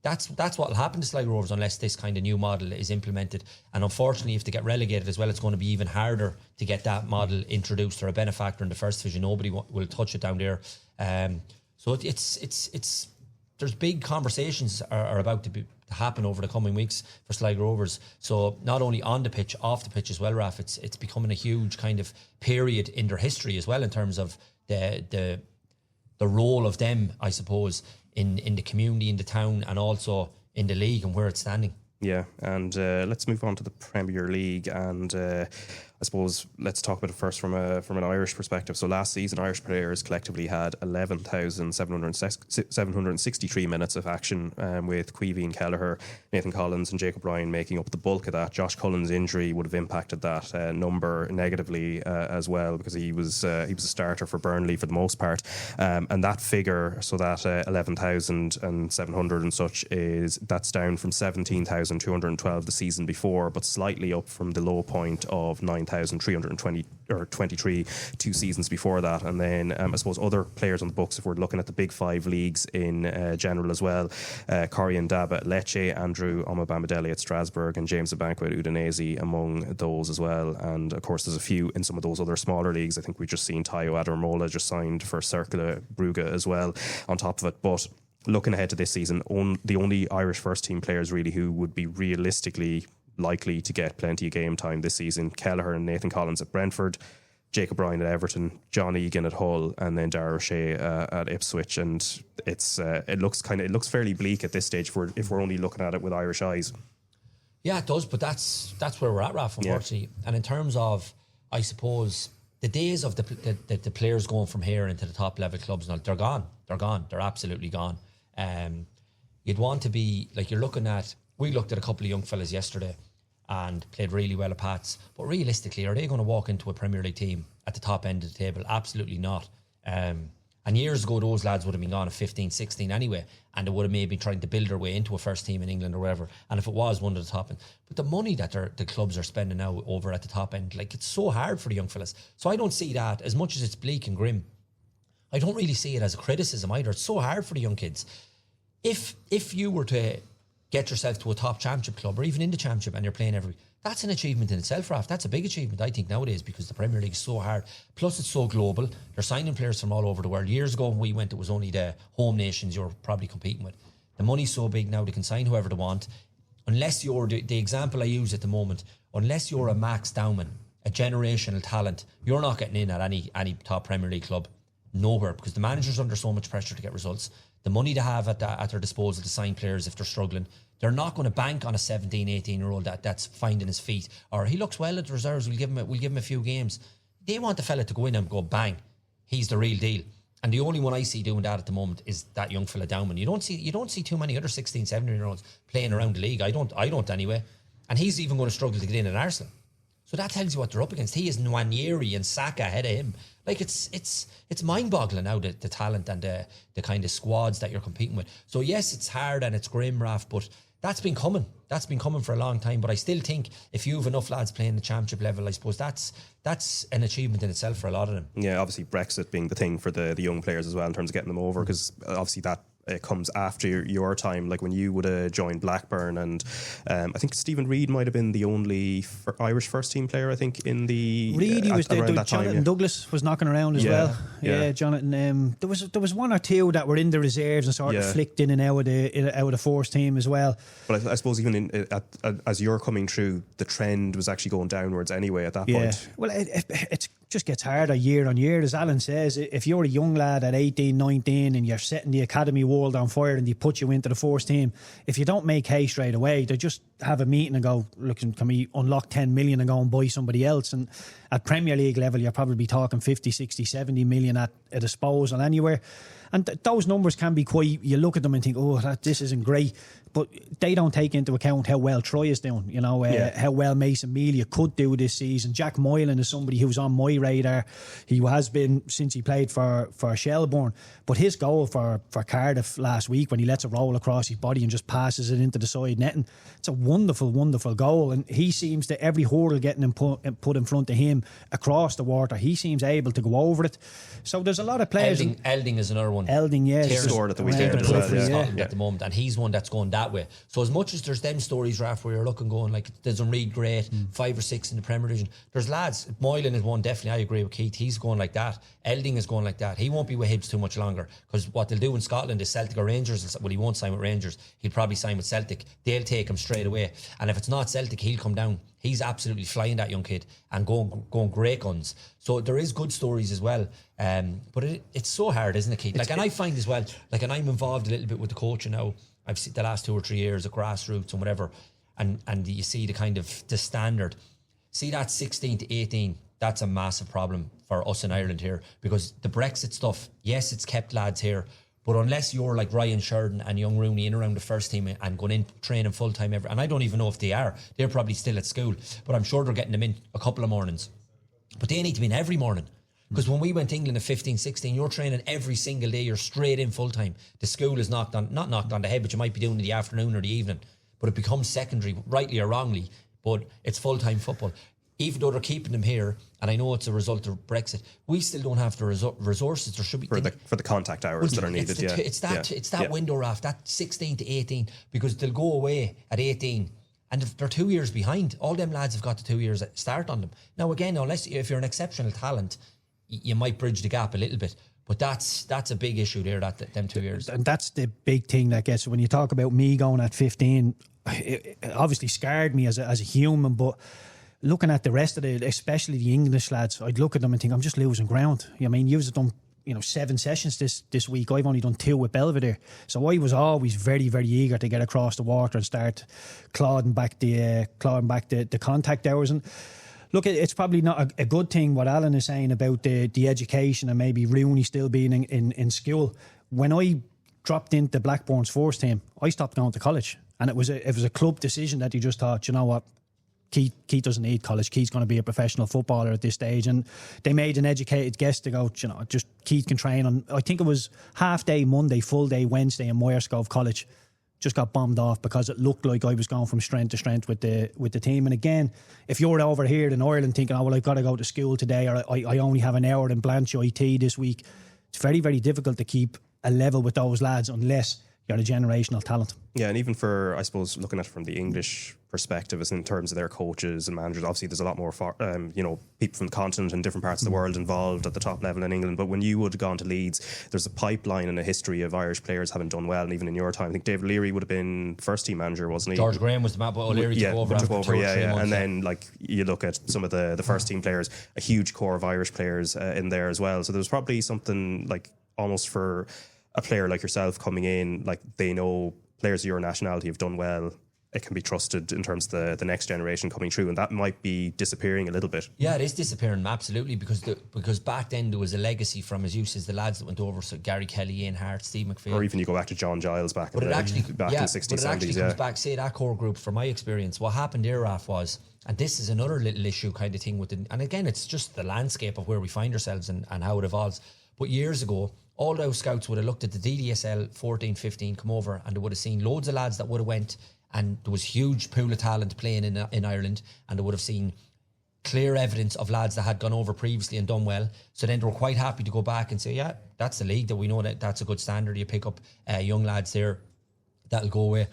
That's what will happen to Sligo Rovers unless this kind of new model is implemented. And unfortunately, if they get relegated as well, it's going to be even harder to get that model introduced or a benefactor in the first division. Nobody will touch it down there. So it's there's big conversations are about to happen over the coming weeks for Sligo Rovers. So not only on the pitch, off the pitch as well, Raf. It's becoming a huge kind of period in their history as well, in terms of the role of them, I suppose, in the community, in the town, and also in the league and where it's standing. Yeah, and let's move on to the Premier League, and I suppose let's talk about it first from an Irish perspective. So last season, Irish players collectively had 11,763 minutes of action, with Queevy and Kelleher, Nathan Collins and Jacob Ryan making up the bulk of that. Josh Cullen's injury would have impacted that number negatively as well, because he was a starter for Burnley for the most part, and that figure, so that 11,700 and such, that's down from 17,212 the season before, but slightly up from the low point of 9,320 or 23 2 seasons before that. And then I suppose other players on the books, if we're looking at the big 5 leagues in general as well, Corey Ndaba at Lecce, Andrew Omobamidele at Strasbourg, and James Abankwah at Udinese among those as well. And of course there's a few in some of those other smaller leagues. I think we've just seen Tayo Adaramola just signed for Cercle Brugge as well on top of it. But looking ahead to this season, the only Irish first team players really who would be realistically likely to get plenty of game time this season: Kelleher and Nathan Collins at Brentford, Jacob Ryan at Everton, John Egan at Hull, and then Dara O'Shea at Ipswich. And it looks fairly bleak at this stage if we're only looking at it with Irish eyes. Yeah, it does, but that's where we're at, Raf, unfortunately. Yeah. And in terms of, I suppose, the days of the players going from here into the top level clubs, they're gone. They're absolutely gone. You'd want to be like, we looked at a couple of young fellas yesterday and played really well at Pats, but realistically, are they going to walk into a Premier League team at the top end of the table? Absolutely not. And years ago, those lads would have been gone at 15, 16 anyway, and they would have maybe trying to build their way into a first team in England or wherever, and if it was one of the top end. But the money that the clubs are spending now over at the top end, like, it's so hard for the young fellas. So I don't see that, as much as it's bleak and grim, I don't really see it as a criticism either. It's so hard for the young kids. If you were to get yourself to a top championship club, or even in the championship, and you're playing that's an achievement in itself, Raf. That's a big achievement, I think, nowadays, because the Premier League is so hard. Plus, it's so global. They're signing players from all over the world. Years ago, when we went, it was only the home nations you were probably competing with. The money's so big now, they can sign whoever they want. Unless you're, the example I use at the moment, unless you're a Max Dowman, a generational talent, you're not getting in at any top Premier League club. Nowhere, because the manager's under so much pressure to get results. The money they have at their disposal to sign players if they're struggling, they're not going to bank on a 17, 18-year-old that's finding his feet, or he looks well at the reserves, we'll give him a few games. They want the fella to go in and go, bang, he's the real deal. And the only one I see doing that at the moment is that young fella Dowman. You don't see too many other 16, 17-year-olds playing around the league. I don't anyway. And he's even going to struggle to get in at Arsenal. So that tells you what they're up against. He is Nwaneri and Saka ahead of him. Like, it's mind-boggling now, the talent and the kind of squads that you're competing with. So yes, it's hard and it's grim, Raf, but that's been coming. That's been coming for a long time. But I still think if you have enough lads playing the championship level, I suppose that's an achievement in itself for a lot of them. Yeah, obviously Brexit being the thing for the young players as well in terms of getting them over, because obviously that it comes after your time, like when you would have joined Blackburn, and I think Stephen Reid might have been the only Irish first team player, I think, in the Reid, he was there. Jonathan time, Douglas was knocking around as well. Yeah, Jonathan. There was one or two that were in the reserves and sort of flicked in and out of the first team as well. But I suppose even as you're coming through, the trend was actually going downwards anyway at that point. Well, it just gets harder year on year. As Alan says, if you're a young lad at 18, 19 and you're setting the academy world on fire and they put you into the first team, if you don't make hay straight away, they just have a meeting and go, look, can we unlock 10 million and go and buy somebody else? And at Premier League level, you're probably talking 50, 60, 70 million at a disposal anywhere. And those numbers can be quite, you look at them and think, this isn't great. But they don't take into account how well Troy is doing, how well Mason Melia could do this season. Jack Moylan is somebody who's on my radar. He has been since he played for Shelbourne. But his goal for Cardiff last week, when he lets it roll across his body and just passes it into the side netting, it's a wonderful, wonderful goal. And he seems to, every hurdle getting him put in front of him across the water, he seems able to go over it. So there's a lot of players. Elding is another one. Elding, yeah. Scored at the weekend at the moment, and he's one that's going that way. So as much as there's them stories, Raf, where you're looking going like, doesn't read great, 5 or 6 in the Premier Division, there's lads. Moylan is one, definitely. I agree with Keith. He's going like that. Elding is going like that. He won't be with Hibs too much longer, because what they'll do in Scotland is Celtic or Rangers. Well, he won't sign with Rangers. He'll probably sign with Celtic. They'll take him straight away. And if it's not Celtic, he'll come down. He's absolutely flying, that young kid, and going great guns. So there is good stories as well. But it's so hard, isn't it, Keith? Like, and I find as well, like, and I'm involved a little bit with the coaching now. I've seen the last 2 or 3 years of grassroots and whatever, and you see the kind of the standard. See that 16 to 18, that's a massive problem for us in Ireland here, because the Brexit stuff, yes, it's kept lads here, but unless you're like Ryan Sheridan and young Rooney in around the first team and going in training full time and I don't even know if they are, they're probably still at school, but I'm sure they're getting them in a couple of mornings. But they need to be in every morning. Because when we went to England at 15, 16, you're training every single day, you're straight in full time. The school is not knocked on the head, but you might be doing it in the afternoon or the evening. But it becomes secondary, rightly or wrongly, but it's full time football. Even though they're keeping them here, and I know it's a result of Brexit, we still don't have the resources. There should be for the contact hours that are needed. It's that window, Raf, that 16 to 18, because they'll go away at 18, and they're 2 years behind. All them lads have got the 2 years start on them. Now again, unless if you're an exceptional talent, you might bridge the gap a little bit. But that's a big issue there, that them 2 years. And that's the big thing that gets, when you talk about me going at 15, it obviously scarred me as a human, but looking at the rest of especially the English lads, I'd look at them and think, I'm just losing ground. I mean, you've done 7 sessions this week. I've only done 2 with Belvedere. So I was always very, very eager to get across the water and start clawing back the contact hours. And look, it's probably not a good thing what Alan is saying about the education and maybe Rooney still being in school. When I dropped into Blackburn's first team, I stopped going to college, and it was a club decision that he just thought, you know what, Keith doesn't need college. Keith's going to be a professional footballer at this stage, and they made an educated guess to go, just Keith can train on. I think it was half day Monday, full day Wednesday in Myerscough College. Just got bombed off because it looked like I was going from strength to strength with the team. And again, if you're over here in Ireland thinking, oh well, I've got to go to school today, or I only have an hour in Blanche IT this week, it's very, very difficult to keep a level with those lads unless you're a generational talent. Yeah, and even for, I suppose, looking at it from the English perspective, is in terms of their coaches and managers. Obviously, there's a lot more, people from the continent and different parts of the world involved at the top level in England. But when you would have gone to Leeds, there's a pipeline and a history of Irish players having done well, and even in your time, I think David Leary would have been first team manager, wasn't he? George Graham was the man, but O'Leary took over after 2 or 3 months. And then, like, you look at some of the first team players, a huge core of Irish players in there as well. So there was probably something like almost for a player like yourself coming in, like, they know players of your nationality have done well, it can be trusted in terms of the next generation coming through, and that might be disappearing a little bit. Yeah, it is disappearing, absolutely, because back then there was a legacy from, as you says, the lads that went over, so Gary Kelly, Ian Hart, Steve McPhail, or even you go back to John Giles back in the 60s, 70s. But it actually comes back, say, that core group, from my experience, what happened there, Raf, was, and this is another little issue kind of thing with it, and again, it's just the landscape of where we find ourselves and how it evolves. But years ago, all those scouts would have looked at the DDSL 14-15 come over, and they would have seen loads of lads that would have went, and there was huge pool of talent playing in Ireland, and they would have seen clear evidence of lads that had gone over previously and done well. So then they were quite happy to go back and say, yeah, that's the league, that we know that's a good standard. You pick up young lads there, that'll go away.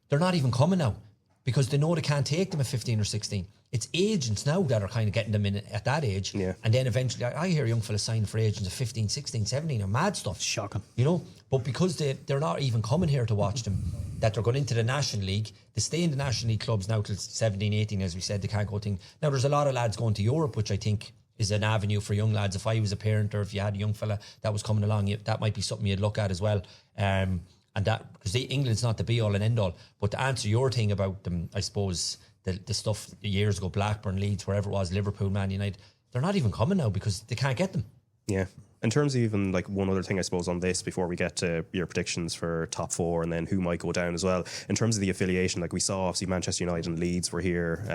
They're not even coming now because they know they can't take them at 15 or 16. It's agents now that are kind of getting them in at that age. Yeah. And then eventually, I hear young fellas signing for agents at 15, 16, 17, and mad stuff. Shocking. You know, but because they're not even coming here to watch them, that they're going into the National League. They stay in the National League clubs now till 17, 18, as we said, they can't go thing. Now, there's a lot of lads going to Europe, which I think is an avenue for young lads. If I was a parent, or if you had a young fella that was coming along, that might be something you'd look at as well. And that, because England's not the be all and end all. But to answer your thing about them, I suppose, the stuff years ago, Blackburn, Leeds, wherever it was, Liverpool, Man United, they're not even coming now because they can't get them. Yeah. In terms of even like one other thing, I suppose, on this before we get to your predictions for top four and then who might go down as well, in terms of the affiliation, like we saw obviously Manchester United and Leeds were here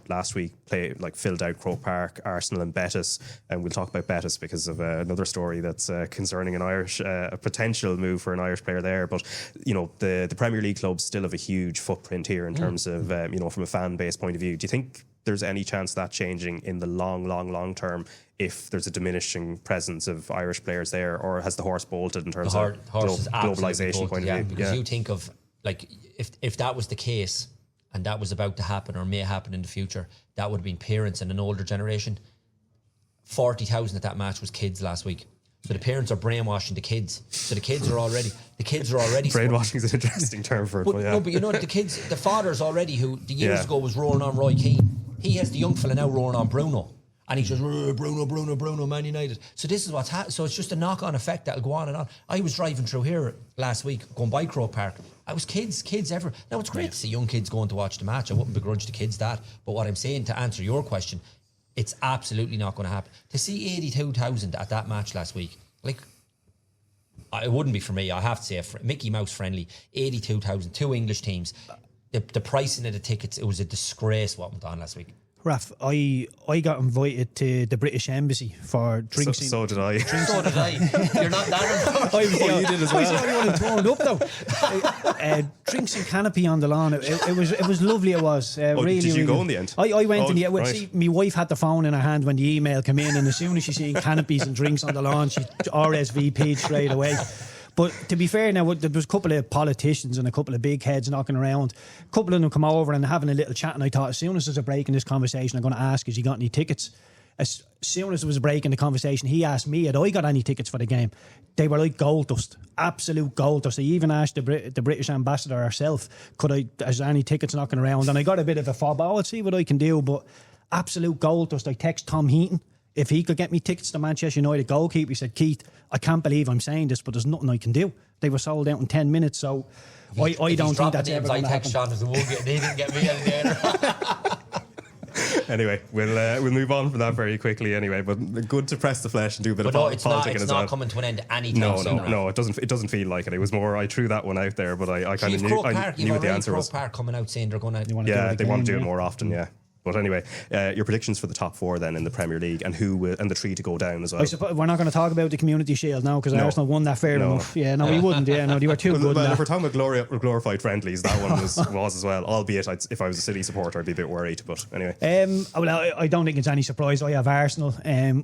last week, filled out Croke Park, Arsenal and Betis, and we'll talk about Betis because of another story that's concerning an Irish, a potential move for an Irish player there. But you know, the Premier League clubs still have a huge footprint here in terms of from a fan base point of view. Do you think there's any chance of that changing in the long term if there's a diminishing presence of Irish players there, or has the horse bolted in terms of globalisation point of view? Because you think of, like, if that was the case and that was about to happen or may happen in the future, that would have been parents and an older generation. 40,000 at that match was kids last week. So the parents are brainwashing the kids. So the kids are already brainwashing is an interesting term for it. No, but you know, the kids, the fathers already, who the years ago was rolling on Roy Keane, he has the young fella now roaring on Bruno. And he says, Bruno, Man United. So this is what's happening. So it's just a knock-on effect that'll go on and on. I was driving through here last week, going by Croke Park. I was kids everywhere. Now, it's great to see young kids going to watch the match. I wouldn't begrudge the kids that. But what I'm saying, to answer your question, it's absolutely not going to happen. To see 82,000 at that match last week, like, it wouldn't be for me. I have to say, Mickey Mouse friendly, 82,000, 2 English teams. The pricing of the tickets, it was a disgrace what went on last week. Raf, I got invited to the British Embassy for drinks. So did I. So did I. You're not that you did as well. I was the only one thrown up though. Drinks and canopy on the lawn. It was lovely. It was really. Did you go really, in the end? I went in the end. Right. See, my wife had the phone in her hand when the email came in, and as soon as she seen canopies and drinks on the lawn, she RSVP'd straight away. But to be fair now, there was a couple of politicians and a couple of big heads knocking around. A couple of them come over and having a little chat, and I thought, as soon as there's a break in this conversation, I'm going to ask, has he got any tickets? As soon as there was a break in the conversation, he asked me, had I got any tickets for the game? They were like gold dust, absolute gold dust. I even asked the British ambassador herself, is there any tickets knocking around? And I got a bit of a fob, I'll see what I can do, but absolute gold dust. I text Tom Heaton if he could get me tickets to Manchester United goalkeeper. He said, Keith, I can't believe I'm saying this, but there's nothing I can do. They were sold out in 10 minutes, so I don't think that's ever going to happen. Sean as the they didn't get me any later. Anyway, we'll move on from that very quickly anyway, but good to press the flesh and do a bit of politicking as well. It's not coming to an end anytime soon. No, it doesn't feel like it. It was more, I threw that one out there, but I kind of knew what the answer was. Croke Park coming out saying they're going to... Yeah, they want to do it more often, yeah. But anyway, your predictions for the top 4 then in the Premier League, and and the 3 to go down as well. I suppose we're not going to talk about the Community Shield now because Arsenal won that fair enough. Yeah, no, we wouldn't. Yeah, no, they were too good. Well, if we're talking about glorified friendlies, that one was as well. Albeit, if I was a City supporter, I'd be a bit worried. But anyway, I don't think it's any surprise. I have Arsenal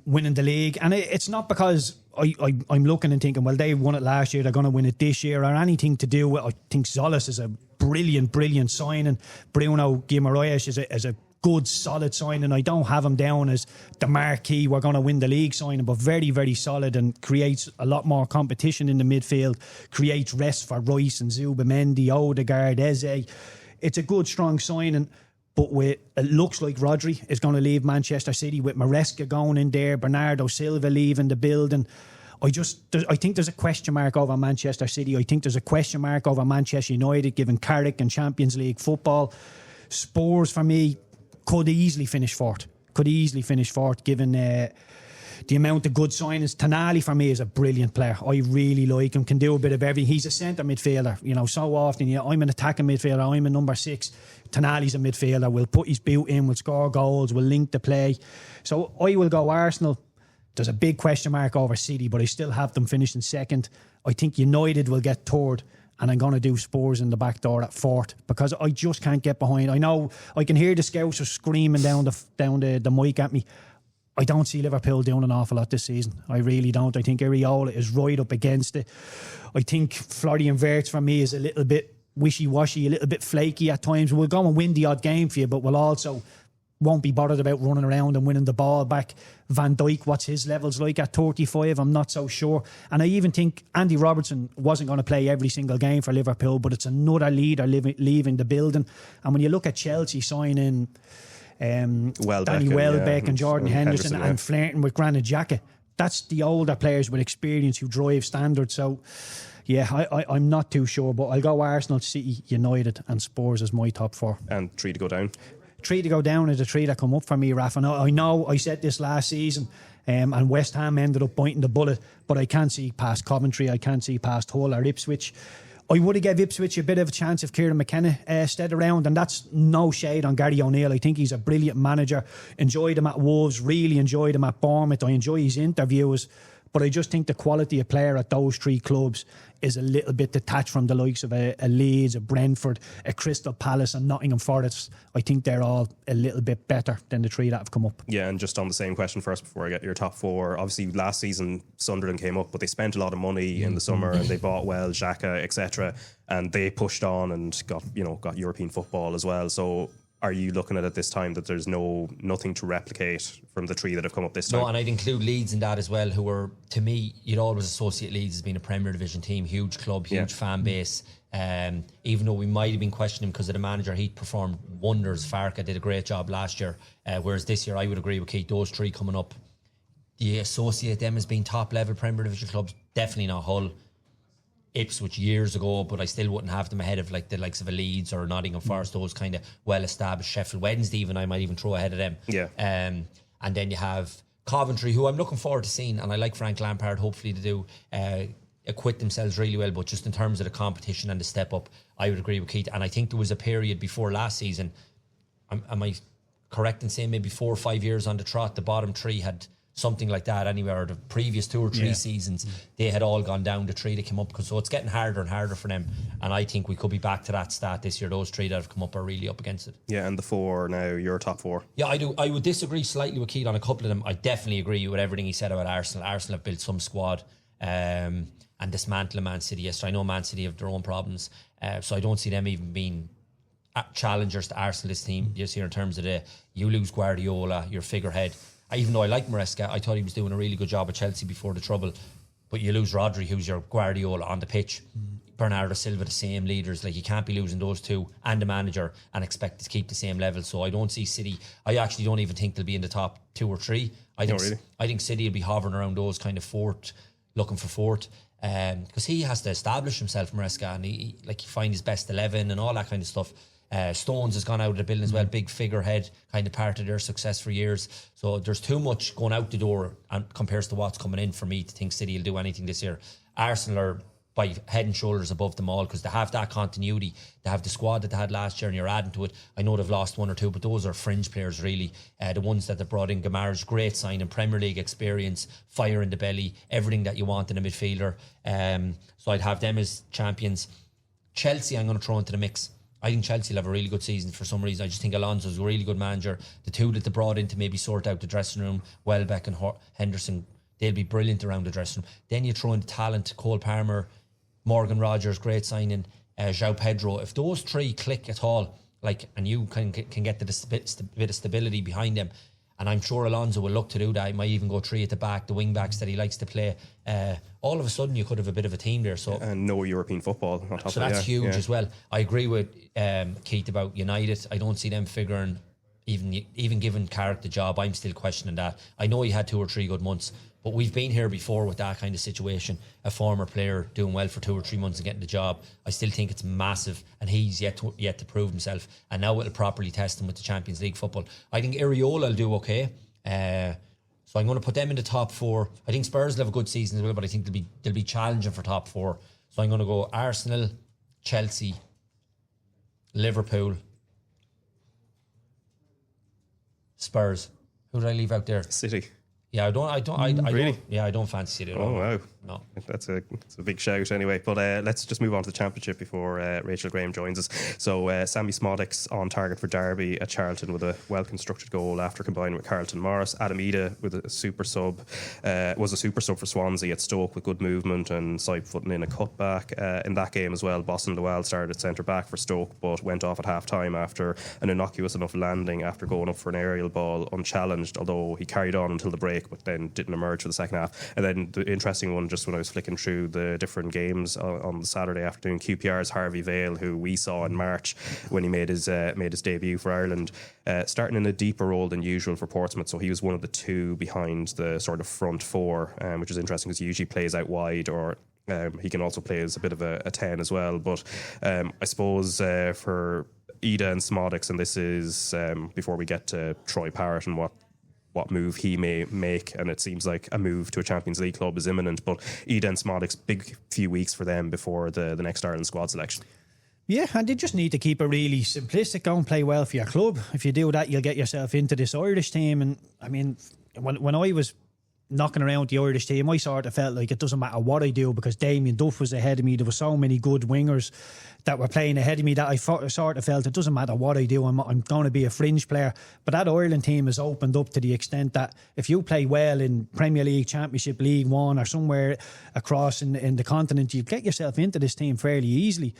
winning the league, and it's not because I'm looking and thinking, well, they won it last year, they're going to win it this year, or anything to do with. I think Zolis is a brilliant signing. Bruno Guimaraes is a good, solid signing. I don't have him down as the marquee, we're going to win the league signing, but very, very solid and creates a lot more competition in the midfield, creates rest for Rice and Zubimendi, Odegaard, Eze. It's a good, strong signing, but it looks like Rodri is going to leave Manchester City with Maresca going in there, Bernardo Silva leaving the building. I think there's a question mark over Manchester City. I think there's a question mark over Manchester United, given Carrick and Champions League football. Spurs, for me, could easily finish fourth, given the amount of good signings. Tonali, for me, is a brilliant player. I really like him, can do a bit of everything. He's a centre midfielder. You know, so often, I'm an attacking midfielder, I'm a number 6. Tonali's a midfielder, will put his boot in, will score goals, will link the play. So I will go Arsenal. There's a big question mark over City, but I still have them finishing second. I think United will get third, and I'm going to do Spurs in the back door at fourth because I just can't get behind. I know I can hear the scouts are screaming down the mic at me. I don't see Liverpool doing an awful lot this season. I really don't. I think Areola is right up against it. I think Florian Wirtz for me is a little bit wishy-washy, a little bit flaky at times. We'll go and win the odd game for you, but we'll also won't be bothered about running around and winning the ball back. Van Dijk, what's his levels like at 35? I'm not so sure. And I even think Andy Robertson wasn't going to play every single game for Liverpool, but it's another leader leaving the building. And when you look at Chelsea signing Danny Welbeck and Jordan Henderson and flirting with Granit Xhaka, that's the older players with experience who drive standards. So yeah, I'm not too sure, but I'll go Arsenal, City, United and Spurs as my top 4. And 3 to go down. 3 to go down is the 3 that come up for me, Raf. And I know I said this last season, and West Ham ended up biting the bullet, but I can't see past Coventry, I can't see past Hull or Ipswich. I would have given Ipswich a bit of a chance if Kieran McKenna stayed around, and that's no shade on Gary O'Neill. I think he's a brilliant manager. Enjoyed him at Wolves, really enjoyed him at Bournemouth. I enjoy his interviews, but I just think the quality of player at those 3 clubs is a little bit detached from the likes of a Leeds, a Brentford, a Crystal Palace and Nottingham Forest. I think they're all a little bit better than the 3 that have come up. Yeah, and just on the same question first before I get your top 4, obviously last season Sunderland came up, but they spent a lot of money in the summer and they bought Xhaka, etc., and they pushed on and got European football as well. So are you looking at this time that there's nothing to replicate from the 3 that have come up this time? No, and I'd include Leeds in that as well, who were, to me, you'd always associate Leeds as being a Premier Division team, huge club, huge fan base. Even though we might have been questioning because of the manager, he performed wonders. Farka did a great job last year, whereas this year I would agree with Keith, those 3 coming up, you associate them as being top level Premier Division clubs. Definitely not Hull, Ipswich years ago, but I still wouldn't have them ahead of like the likes of a Leeds or Nottingham Forest, those kind of well established. Sheffield Wednesday even, I might even throw ahead of them. And then you have Coventry, who I'm looking forward to seeing, and I like Frank Lampard hopefully to do acquit themselves really well, but just in terms of the competition and the step up, I would agree with Keith. And I think there was a period before last season, am I correct in saying maybe 4 or 5 years on the trot, the bottom 3 had something like that anywhere, or the previous 2 or 3 seasons, they had all gone down, the 3 that came up, so it's getting harder and harder for them, and I think we could be back to that stat this year. Those 3 that have come up are really up against it. Yeah, and the 4 now, your top 4. Yeah, I do. I would disagree slightly with Keith on a couple of them. I definitely agree with everything he said about Arsenal. Arsenal have built some squad and dismantling Man City. Yes, I know Man City have their own problems, so I don't see them even being challengers to Arsenal this team this year in terms of you lose Guardiola, your figurehead. Even though I like Maresca, I thought he was doing a really good job at Chelsea before the trouble. But you lose Rodri, who's your Guardiola on the pitch. Bernardo Silva, the same leaders. Like, you can't be losing those 2 and the manager and expect to keep the same level. So I don't see City. I actually don't even think they'll be in the top 2 or 3. I think City will be hovering around those kind of 4th, looking for 4th. Because he has to establish himself, Maresca, and he find his best 11 and all that kind of stuff. Stones has gone out of the building as well, big figurehead, kind of part of their success for years. So there's too much going out the door and compares to what's coming in for me to think City will do anything this year. Arsenal are by head and shoulders above them all because they have that continuity. They have the squad that they had last year and you're adding to it. I know they've lost 1 or 2, but those are fringe players really. The ones that they brought in, Gamar's great signing, Premier League experience, fire in the belly, everything that you want in a midfielder. So I'd have them as champions. Chelsea I'm going to throw into the mix. I think Chelsea will have a really good season for some reason. I just think Alonso's a really good manager. The 2 that they brought in to maybe sort out the dressing room, Welbeck and Henderson, they'll be brilliant around the dressing room. Then you throw in the talent, Cole Palmer, Morgan Rogers, great signing, João Pedro. If those 3 click at all, and you can get the bit of stability behind them, and I'm sure Alonso will look to do that. He might even go 3 at the back, the wing backs that he likes to play. All of a sudden, you could have a bit of a team there. So and no European football on top of that. So that's huge as well. I agree with Keith about United. I don't see them figuring, even given Carrick the job. I'm still questioning that. I know he had 2 or 3 good months, but we've been here before with that kind of situation. A former player doing well for 2 or 3 months and getting the job. I still think it's massive, and he's yet to prove himself. And now it'll properly test him with the Champions League football. I think Areola will do okay. So I'm going to put them in the top 4. I think Spurs will have a good season as well, but I think they'll be challenging for top 4. So I'm going to go Arsenal, Chelsea, Liverpool, Spurs. Who did I leave out there? City. Yeah, I don't fancy it at all. Oh, wow. No. That's a big shout anyway. But let's just move on to the Championship before Rachel Graham joins us. So Sammy Smodix on target for Derby at Charlton with a well-constructed goal after combining with Carlton Morris. Adam Ida with a super sub, was a super sub for Swansea at Stoke with good movement and side footing in a cutback. In that game as well, Boston Lowell started at centre back for Stoke but went off at half time after an innocuous enough landing after going up for an aerial ball unchallenged, although he carried on until the break but then didn't emerge for the second half. And then the interesting one, just when I was flicking through the different games on the Saturday afternoon, QPR's Harvey Vale, who we saw in March when he made his debut for Ireland, starting in a deeper role than usual for Portsmouth. So he was one of the 2 behind the sort of front 4, which is interesting because he usually plays out wide, or he can also play as a bit of a 10 as well. But I suppose for Ida and Smodix, and this is before we get to Troy Parrott and what move he may make, and it seems like a move to a Champions League club is imminent, but Ida and Smodix, big few weeks for them before the next Ireland squad selection. Yeah, and they just need to keep it really simplistic. Go and play well for your club. If you do that, you'll get yourself into this Irish team. And I mean, when I was knocking around the Irish team, I sort of felt like it doesn't matter what I do because Damien Duff was ahead of me. There were so many good wingers that were playing ahead of me that I sort of felt it doesn't matter what I do, I'm going to be a fringe player. But that Ireland team has opened up to the extent that if you play well in Premier League, Championship, League One or somewhere across in the continent, you get yourself into this team fairly easily.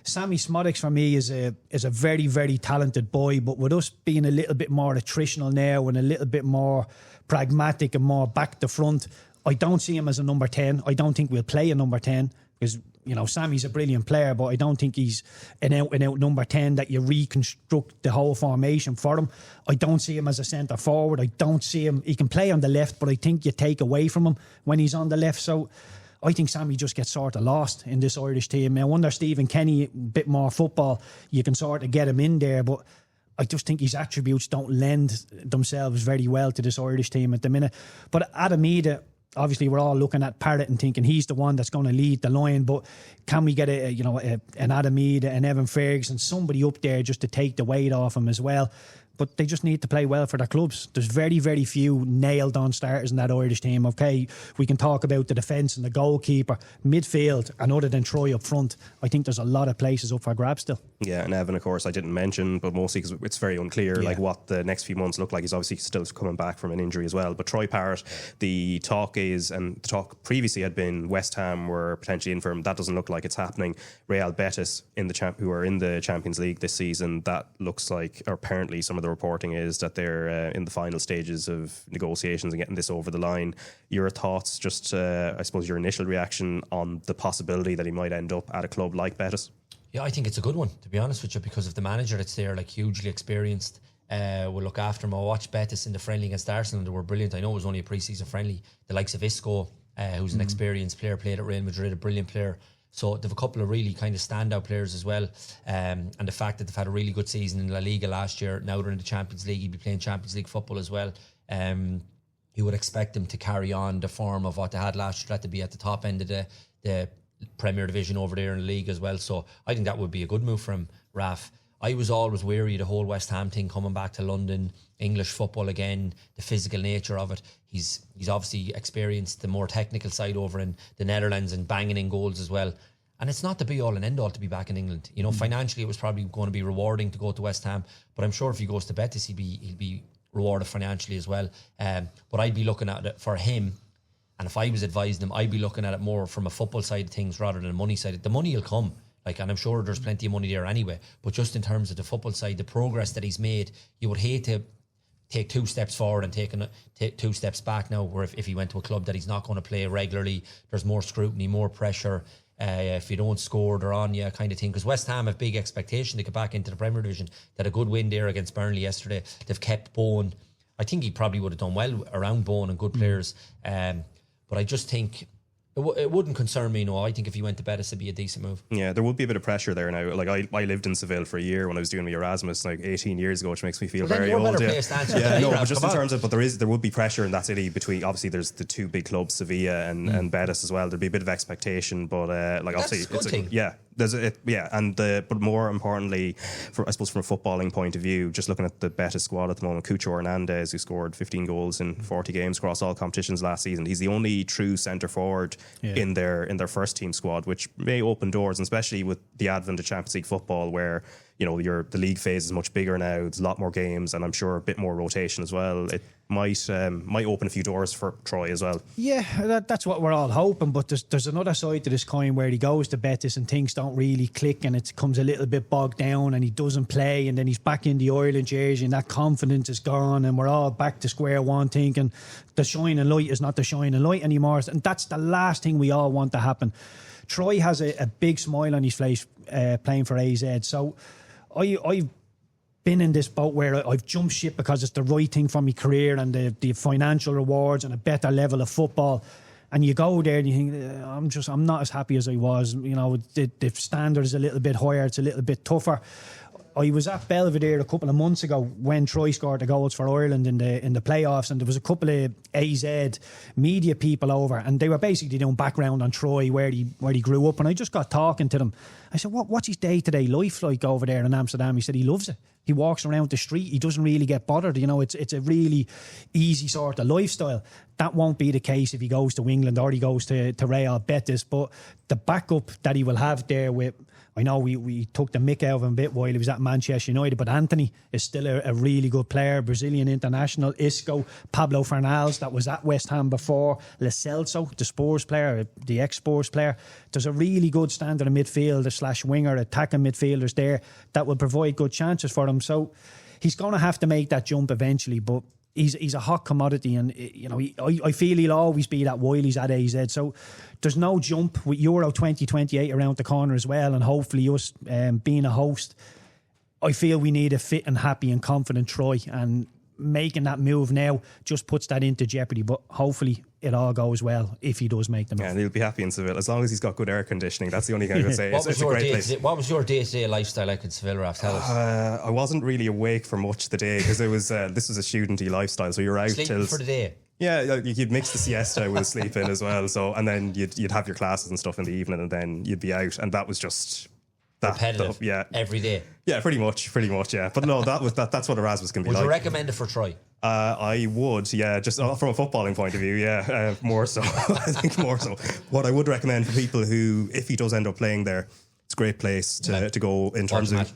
Sammy Smodics for me is a very, very talented boy, but with us being a little bit more attritional now and a little bit more pragmatic and more back to front, I don't see him as a number 10. I don't think we'll play a number 10 because, Sammy's a brilliant player, but I don't think he's an out number 10 that you reconstruct the whole formation for him. I don't see him as a centre forward. I don't see him. He can play on the left, but I think you take away from him when he's on the left. So I think Sammy just gets sort of lost in this Irish team. I wonder Stephen Kenny, a bit more football, you can sort of get him in there, but I just think his attributes don't lend themselves very well to this Irish team at the minute. But Adam Ida, obviously we're all looking at Parrott and thinking he's the one that's going to lead the line, but can we get an Adam Ida, an Evan Ferguson, somebody up there just to take the weight off him as well? But they just need to play well for their clubs. There's very, very few nailed-on starters in that Irish team. Okay, we can talk about the defence and the goalkeeper, midfield, and other than Troy up front, I think there's a lot of places up for grabs still. Yeah, and Evan, of course, I didn't mention, but mostly because it's very unclear what the next few months look like. He's obviously still coming back from an injury as well. But Troy Parrott, the talk previously had been West Ham were potentially in for him. That doesn't look like it's happening. Real Betis, who are in the Champions League this season, that looks like, or apparently some of the reporting is that they're in the final stages of negotiations and getting this over the line. Your thoughts, just I suppose your initial reaction on the possibility that he might end up at a club like Betis? Yeah, I think it's a good one, to be honest with you, because of the manager that's there, hugely experienced. Will look after him. I watched Betis in the friendly against Arsenal and they were brilliant. I know it was only a pre-season friendly. The likes of Isco, who's an experienced player, played at Real Madrid, a brilliant player. So they've a couple of really kind of standout players as well. And the fact that they've had a really good season in La Liga last year, now they're in the Champions League, he'll be playing Champions League football as well. You would expect them to carry on the form of what they had last year, to be at the top end of the Premier Division over there in the league as well. So I think that would be a good move for him, Raf. I was always wary of the whole West Ham thing coming back to London, English football again, the physical nature of it. He's obviously experienced the more technical side over in the Netherlands and banging in goals as well. And it's not the be all and end all to be back in England. Financially it was probably going to be rewarding to go to West Ham, but I'm sure if he goes to Betis he'll be rewarded financially as well. But I'd be looking at it for him, and if I was advising him, I'd be looking at it more from a football side of things rather than a money side. The money will come. And I'm sure there's plenty of money there anyway. But just in terms of the football side, the progress that he's made, you would hate to take 2 steps forward and take 2 steps back now, where if he went to a club that he's not going to play regularly, there's more scrutiny, more pressure. If you don't score, they're on you, kind of thing. Because West Ham have big expectation to get back into the Premier Division. They had a good win there against Burnley yesterday. They've kept Bowen. I think he probably would have done well around Bowen and good players. But I just think it wouldn't concern me, no. I think if he went to Betis, it'd be a decent move. Yeah, there would be a bit of pressure there now. I lived in Seville for a year when I was doing my Erasmus, 18 years ago, which makes me feel very old. But just in terms of, but there would be pressure in that city between. Obviously, there's the 2 big clubs, Sevilla and Betis as well. There'd be a bit of expectation, but obviously, it's a good thing. But more importantly, I suppose from a footballing point of view, just looking at the Betis squad at the moment, Cucho Hernandez, who scored 15 goals in 40 games across all competitions last season, he's the only true centre forward in their first team squad, which may open doors, and especially with the advent of Champions League football, where the league phase is much bigger now. There's a lot more games, and I'm sure a bit more rotation as well. It might open a few doors for Troy as well. Yeah, that's what we're all hoping. But there's another side to this coin where he goes to Betis and things don't really click, and it comes a little bit bogged down, and he doesn't play, and then he's back in the Ireland jersey, and that confidence is gone, and we're all back to square one, thinking the shining light is not the shining light anymore, and that's the last thing we all want to happen. Troy has a big smile on his face playing for AZ, so I've been in this boat where I've jumped ship because it's the right thing for my career and the financial rewards and a better level of football. And you go there and you think, I'm not as happy as I was. The standard is a little bit higher. It's a little bit tougher. I was at Belvedere a couple of months ago when Troy scored the goals for Ireland in the playoffs, and there was a couple of AZ media people over, and they were basically doing background on Troy, where he grew up, and I just got talking to them. I said, what's his day-to-day life like over there in Amsterdam? He said he loves it. He walks around the street. He doesn't really get bothered. It's a really easy sort of lifestyle. That won't be the case if he goes to England or he goes to Real Betis, but the backup that he will have there with I know we took the mick out of him a bit while he was at Manchester United, but Anthony is still a really good player, Brazilian international. Isco, Pablo Fernandes, that was at West Ham before, Lo Celso, the Spurs player, the ex-Spurs player. There's a really good standard of midfielder / winger, attacking midfielders there that will provide good chances for him. So he's going to have to make that jump eventually, but he's a hot commodity, and you know I feel he'll always be that while he's at AZ. So there's no jump with Euro 2028 around the corner as well, and hopefully us being a host, I feel we need a fit and happy and confident Troy, and making that move now just puts that into jeopardy. But hopefully it all goes well if he does make the move. Yeah, and he'll be happy in Seville as long as he's got good air conditioning. That's the only thing I would say. It's a great place. What was your day-to-day lifestyle like in Seville, Raf? Tell us. I wasn't really awake for much of the day because it was this was a student-y lifestyle, so you're out Sleeping till for the day. Yeah, you'd mix the siesta with sleep in as well. So, and then you'd have your classes and stuff in the evening, and then you'd be out, and that was just repetitive. Yeah, every day. Yeah, pretty much. Yeah, but no, that's what Erasmus can be like. Would you recommend it for Troy? I would, yeah, just from a footballing point of view, yeah, more so. I think more so. What I would recommend for people who, if he does end up playing there, it's a great place to go in terms of.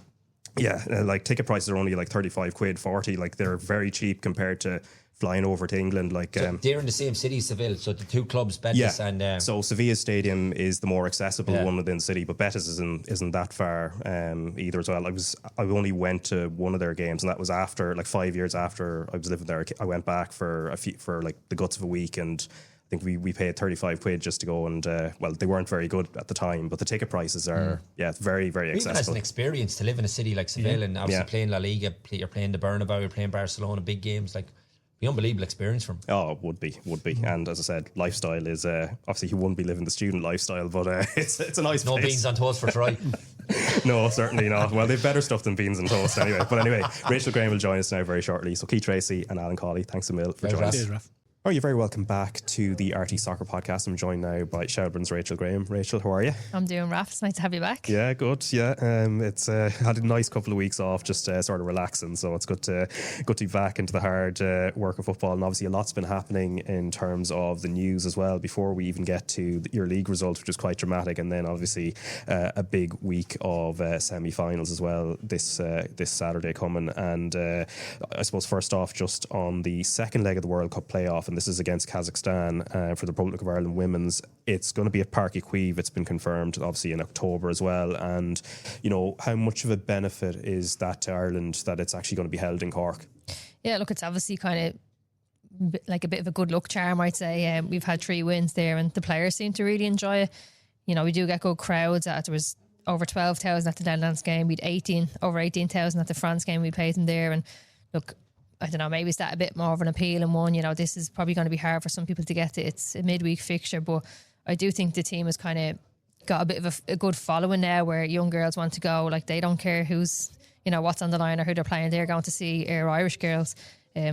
Yeah, like ticket prices are only like 35 quid, 40. Like they're very cheap compared to flying over to England. Like so they're in the same city, Seville. So the two clubs, Betis and so Sevilla's stadium is the more accessible one within the city, but Betis isn't that far either as well. I only went to one of their games, and that was after like 5 years after I was living there. I went back for like the guts of a week, and I think we paid 35 quid just to go, and well, they weren't very good at the time, but the ticket prices are very, very accessible. Even as an experience to live in a city like Seville and obviously playing La Liga, you're playing the Bernabeu, you're playing Barcelona, big games, like the unbelievable experience for him. Oh, it would be. And as I said, lifestyle is obviously he wouldn't be living the student lifestyle, but it's a nice place. No beans on toast for Troy. No, certainly not. Well, they've better stuff than beans and toast anyway. But anyway, Rachel Graham will join us now very shortly. So Treacy and Alan Cawley, thanks a mil for joining us. Oh, you're very welcome back to the RTÉ Soccer Podcast. I'm joined now by Shelbourne's Rachel Graham. Rachel, how are you? I'm doing, Raf. It's nice to have you back. Yeah, good. Yeah, it's had a nice couple of weeks off, just sort of relaxing. So it's good to be back into the hard work of football. And obviously, a lot's been happening in terms of the news as well. Before we even get to your league results, which is quite dramatic, and then obviously a big week of semi-finals as well this Saturday coming. And I suppose first off, just on the second leg of the World Cup playoff, and this is against Kazakhstan for the Republic of Ireland women's. It's going to be at Parc y Cuivre. It's been confirmed, obviously, in October as well. And, you know, how much of a benefit is that to Ireland that it's actually going to be held in Cork? Yeah, look, it's obviously kind of like a bit of a good luck charm, I'd say. We've had 3 wins there, and the players seem to really enjoy it. You know, we do get good crowds. There was over 12,000 at the Netherlands game. We had over 18,000 at the France game. We played them there. And look, I don't know, maybe it's that a bit more of an appeal in one. You know, this is probably going to be hard for some people to get to. It's a midweek fixture, but I do think the team has kind of got a bit of a good following now where young girls want to go. Like, they don't care who's, you know, what's on the line or who they're playing. They're going to see our Irish girls.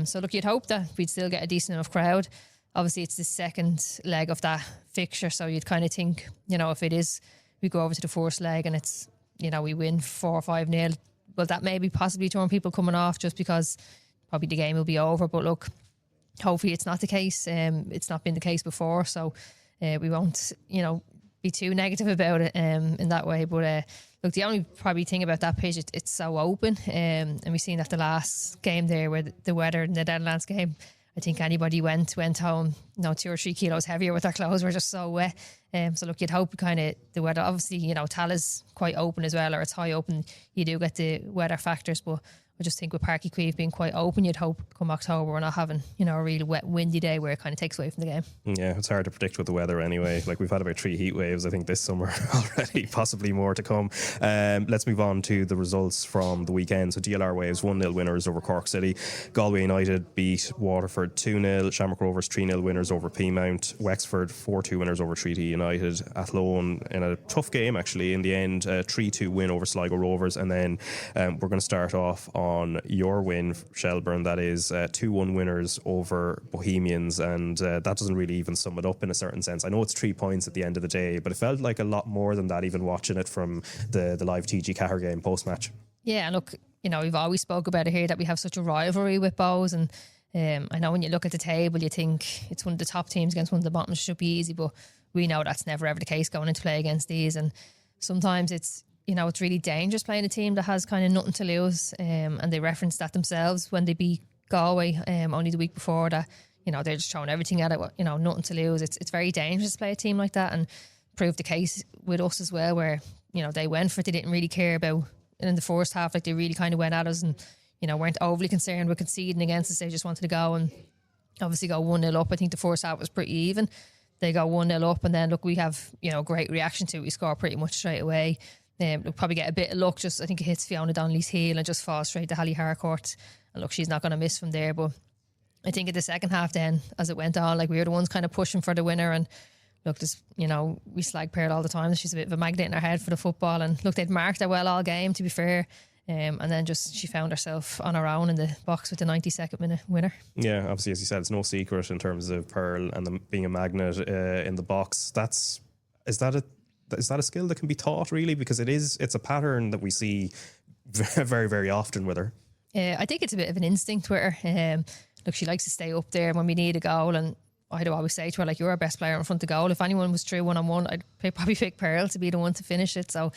So look, you'd hope that we'd still get a decent enough crowd. Obviously, it's the second leg of that fixture, so you'd kind of think, you know, if it is, we go over to the first leg and it's, you know, we win 4 or 5-0, well, that may be possibly turn people coming off just because probably the game will be over. But look, hopefully it's not the case. It's not been the case before, so we won't, you know, be too negative about it in that way. But look, the only probably thing about that pitch, it's so open, and we've seen that the last game there where the weather in the Netherlands game, I think anybody went home, you know, 2 or 3 kilos heavier with their clothes. Were just so wet. So look, you'd hope kind of the weather. Obviously, you know, Tala's quite open as well, or it's high open. You do get the weather factors, but I just think with Parc y Cuivre being quite open, you'd hope come October we're not having, you know, a really wet, windy day where it kind of takes away from the game. Yeah, it's hard to predict with the weather anyway. Like, we've had about 3 heat waves, I think, this summer already, possibly more to come. Let's move on to the results from the weekend. So DLR Waves 1-0 winners over Cork City. Galway United beat Waterford 2-0. Shamrock Rovers 3-0 winners over Peamount. Wexford 4-2 winners over Treaty United. Athlone in a tough game, actually, in the end, 3-2 win over Sligo Rovers. And then we're going to start off on your win, Shelbourne. That is 2-1 winners over Bohemians, and that doesn't really even sum it up in a certain sense. I know it's 3 points at the end of the day, but it felt like a lot more than that, even watching it from the live TG Cahir game post-match. Yeah, look, you know, we've always spoke about it here that we have such a rivalry with Bows, and I know when you look at the table you think it's one of the top teams against one of the bottoms, should be easy, but we know that's never ever the case going into play against these. And sometimes it's, you know, it's really dangerous playing a team that has kind of nothing to lose. And they referenced that themselves when they beat Galway only the week before, that, you know, they're just throwing everything at it, you know, nothing to lose. It's very dangerous to play a team like that, and proved the case with us as well, where, you know, they went for it. They didn't really care about, and in the first half, like, they really kind of went at us and, you know, weren't overly concerned with conceding against us. They just wanted to go and obviously go 1-0 up. I think the first half was pretty even. They go 1-0 up, and then, look, we have, you know, great reaction to it. We score pretty much straight away. We'll probably get a bit of luck. Just, I think it hits Fiona Donnelly's heel and just falls straight to Hallie Harcourt. And look, she's not going to miss from there. But I think in the second half then, as it went on, like, we were the ones kind of pushing for the winner. And look, this, you know, we slag Parrott all the time. She's a bit of a magnet in her head for the football. And look, they'd marked her well all game, to be fair. And then just she found herself on her own in the box with the 92nd minute winner. Yeah, obviously, as you said, it's no secret in terms of Pearl and them being a magnet in the box. Is that a skill that can be taught, really? Because it's a pattern that we see very, very often with her. I think it's a bit of an instinct with her. Look, she likes to stay up there when we need a goal, and I'd always say to her, like, you're our best player in front of goal. If anyone was true 1-on-1, I'd probably pick Pearl to be the one to finish it. So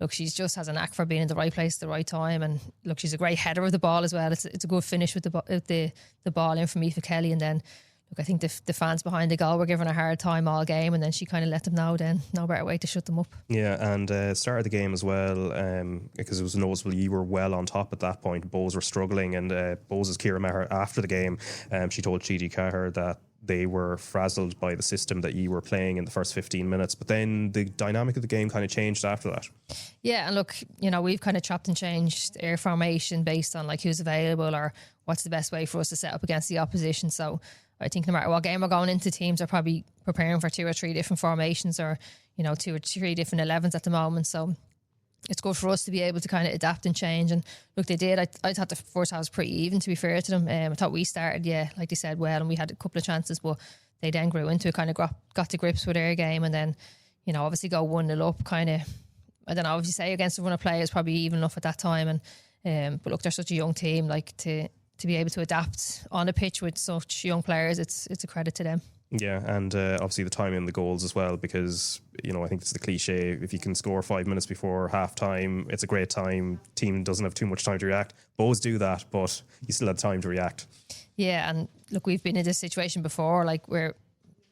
look, she just has a knack for being in the right place at the right time, and look, she's a great header of the ball as well. It's a good finish with the ball in from Aoife Kelly, and then look, I think the fans behind the goal were giving her a hard time all game, and then she kind of let them know then no better way to shut them up. Yeah, and started the game as well, because it was noticeable you were well on top at that point. Bows were struggling, and Bows' Ciara Maher after the game, she told Chidi Cahir that they were frazzled by the system that you were playing in the first 15 minutes. But then the dynamic of the game kind of changed after that. Yeah, and look, you know, we've kind of chopped and changed our formation based on, like, who's available or what's the best way for us to set up against the opposition. So I think no matter what game we're going into, teams are probably preparing for 2 or 3 different formations, or, you know, 2 or 3 different 11s at the moment. So it's good for us to be able to kind of adapt and change. And look, they did. I thought the first half was pretty even, to be fair to them. I thought we started, like they said, well, and we had a couple of chances, but they then grew into it, kind of got to grips with their game, and then, you know, obviously go 1-0 up, kind of, I don't know, obviously say against a run of play is probably even enough at that time. And but look, they're such a young team, like, to be able to adapt on a pitch with such young players, it's a credit to them. Yeah, and obviously the timing and the goals as well, because, you know, I think it's the cliche, if you can score 5 minutes before half time, it's a great time. Team doesn't have too much time to react. Bows do that, but you still had time to react. Yeah, and look, we've been in this situation before, like, where,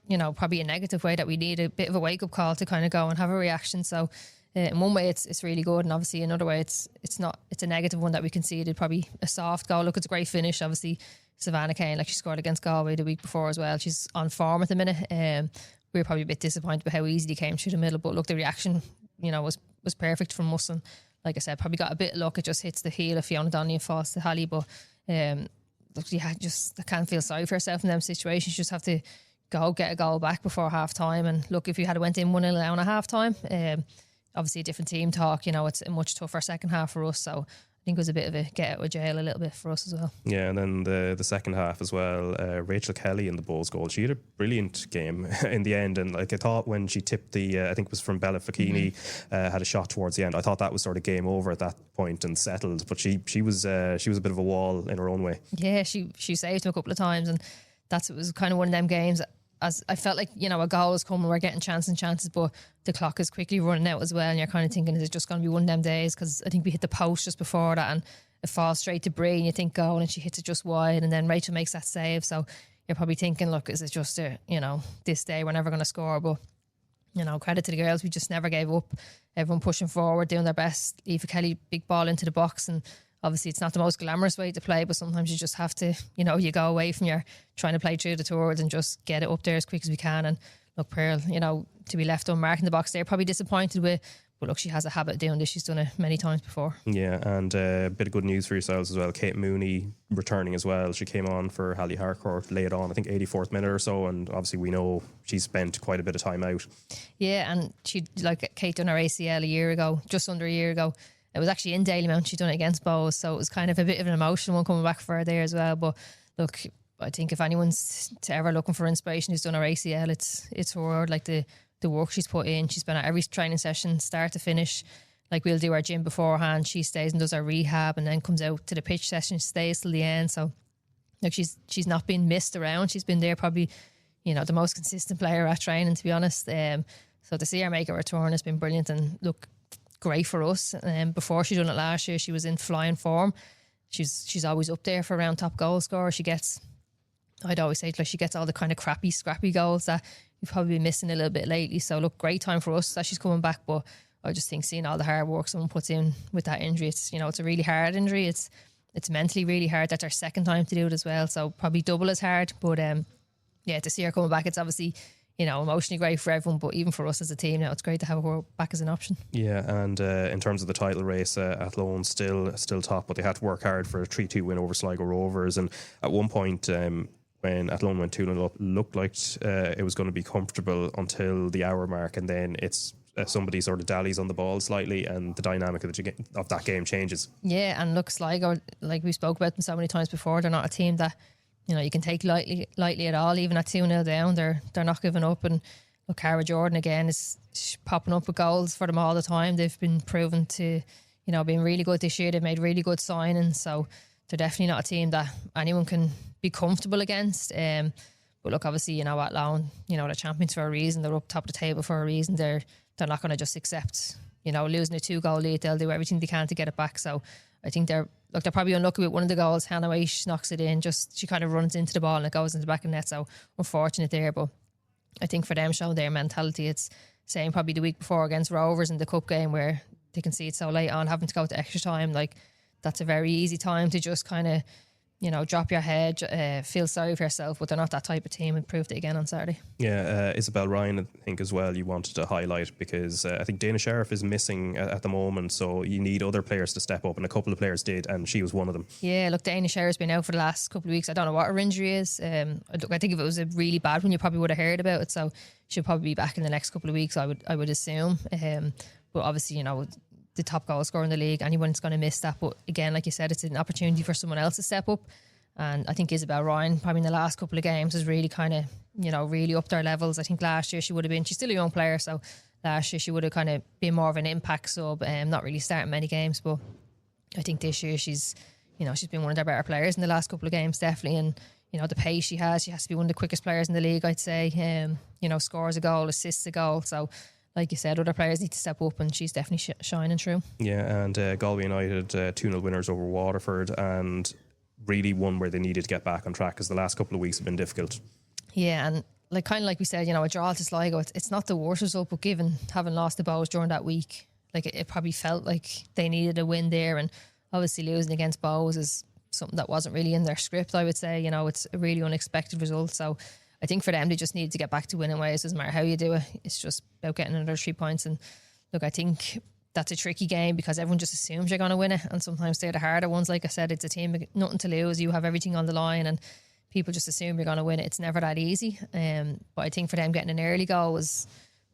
you know, probably a negative way, that we need a bit of a wake-up call to kind of go and have a reaction. So in one way it's really good, and obviously another way it's not, it's a negative one that we conceded, probably a soft goal. Look, it's a great finish, obviously. Savannah Kane, like, she scored against Galway the week before as well. She's on form at the minute. We were probably a bit disappointed with how easy they came through the middle, but look, the reaction, you know, was perfect from us, and like I said, probably got a bit of luck. It just hits the heel of Fiona Donnelly and falls to Hallie, but look, I can't feel sorry for herself in them situations. You just have to go get a goal back before half time. And look, if you had went in 1-0 down at half time, obviously a different team talk, you know, it's a much tougher second half for us. So I think it was a bit of a get out of jail a little bit for us as well. Yeah, and then the second half as well, Rachel Kelly in the Bulls goal, she had a brilliant game in the end, and like, I thought when she tipped the I think it was from Bella Fakini, had a shot towards the end, I thought that was sort of game over at that point and settled, but she was a bit of a wall in her own way. Yeah, she saved him a couple of times, and it was kind of one of them games, as I felt like, you know, a goal is coming, we're getting chances, but the clock is quickly running out as well, and you're kind of thinking, is it just going to be one of them days? Because I think we hit the post just before that, and it falls straight to Brie, and you think goal, and she hits it just wide, and then Rachel makes that save. So you're probably thinking, look, is it just this day we're never going to score? But, you know, credit to the girls, we just never gave up. Everyone pushing forward, doing their best. Aoife Kelly, big ball into the box, and obviously it's not the most glamorous way to play, but sometimes you just have to, you know, you go away from your trying to play through the towards and just get it up there as quick as we can. And look, Pearl, you know, to be left unmarked in the box there, probably disappointed with, but look, she has a habit of doing this. She's done it many times before. Yeah, and a bit of good news for yourselves as well. Kate Mooney returning as well. She came on for Hallie Harcourt, laid on, I think, 84th minute or so, and obviously we know she spent quite a bit of time out. Yeah, and she, like, Kate done her ACL a year ago, just under a year ago. It was actually in Dalymount. She'd done it against Bows, so it was kind of a bit of an emotional one coming back for her there as well. But look, I think if anyone's ever looking for inspiration who's done her ACL, it's her. Like, the work she's put in. She's been at every training session, start to finish. Like, we'll do our gym beforehand. She stays and does her rehab, and then comes out to the pitch session, stays till the end. So, like, she's not been missed around. She's been there, probably, you know, the most consistent player at training, to be honest. So to see her make a return has been brilliant. And look, great for us. Before she done it last year, she was in flying form. She's always up there for around top goal scorer. I'd always say, like, she gets all the kind of crappy, scrappy goals that we've probably been missing a little bit lately. So look, great time for us that she's coming back. But I just think seeing all the hard work someone puts in with that injury, it's a really hard injury. It's mentally really hard. That's our second time to do it as well. So probably double as hard. But to see her coming back, it's obviously, emotionally great for everyone, but even for us as a team now, it's great to have her back as an option. Yeah, and in terms of the title race, Athlone still top, but they had to work hard for a 3-2 win over Sligo Rovers. And at one point, when Athlone went 2-0 up, looked like it was going to be comfortable until the hour mark, and then it's somebody sort of dallies on the ball slightly, and the dynamic of that game changes. Yeah, and look, Sligo, like we spoke about them so many times before, they're not a team that you can take lightly at all. Even at 2-0 down, they're not giving up. And look, Cara Jordan again is popping up with goals for them all the time. They've been proven to being really good this year. They've made really good signings, so they're definitely not a team that anyone can be comfortable against. But look, obviously, Athlone, they're champions for a reason. They're up top of the table for a reason. They're not going to just accept, losing a 2-goal lead. They'll do everything they can to get it back. So I think they're probably unlucky with one of the goals. Hannah Weish knocks it in. She kind of runs into the ball and it goes into the back of the net. So unfortunate there. But I think for them, showing their mentality, it's saying probably the week before against Rovers in the cup game where they can see it so late on, having to go to extra time. Like, that's a very easy time to just kind of, drop your head, feel sorry for yourself, but they're not that type of team, and proved it again on Saturday. Yeah, Isabel Ryan, I think as well, you wanted to highlight, because I think Dana Sheriff is missing at the moment, so you need other players to step up, and a couple of players did, and she was one of them. Yeah, look, Dana Sheriff's been out for the last couple of weeks. I don't know what her injury is. I think if it was a really bad one, you probably would have heard about it, so she'll probably be back in the next couple of weeks, I would assume. But obviously, the top goal scorer in the league, anyone's going to miss that. But again, like you said, it's an opportunity for someone else to step up. And I think Isabel Ryan, probably in the last couple of games, has really kind of, really upped their levels. I think last year she's still a young player, so last year she would have kind of been more of an impact sub, not really starting many games. But I think this year she's been one of their better players in the last couple of games, definitely. And, the pace she has to be one of the quickest players in the league, I'd say. Scores a goal, assists a goal. So, like you said, other players need to step up, and she's definitely shining through. Yeah, and Galway United 2-0 winners over Waterford, and really one where they needed to get back on track, because the last couple of weeks have been difficult. Yeah, and like we said, a draw to Sligo, it's not the worst result, but given having lost the Bows during that week, it probably felt like they needed a win there, and obviously losing against Bows is something that wasn't really in their script, I would say. It's a really unexpected result, so I think for them, they just need to get back to winning ways. Doesn't matter how you do it, it's just about getting another 3 points. And look, I think that's a tricky game, because everyone just assumes you're going to win it, and sometimes they're the harder ones. Like I said, it's a team with nothing to lose, you have everything on the line, and people just assume you're going to win it. It's never that easy. But I think for them, getting an early goal was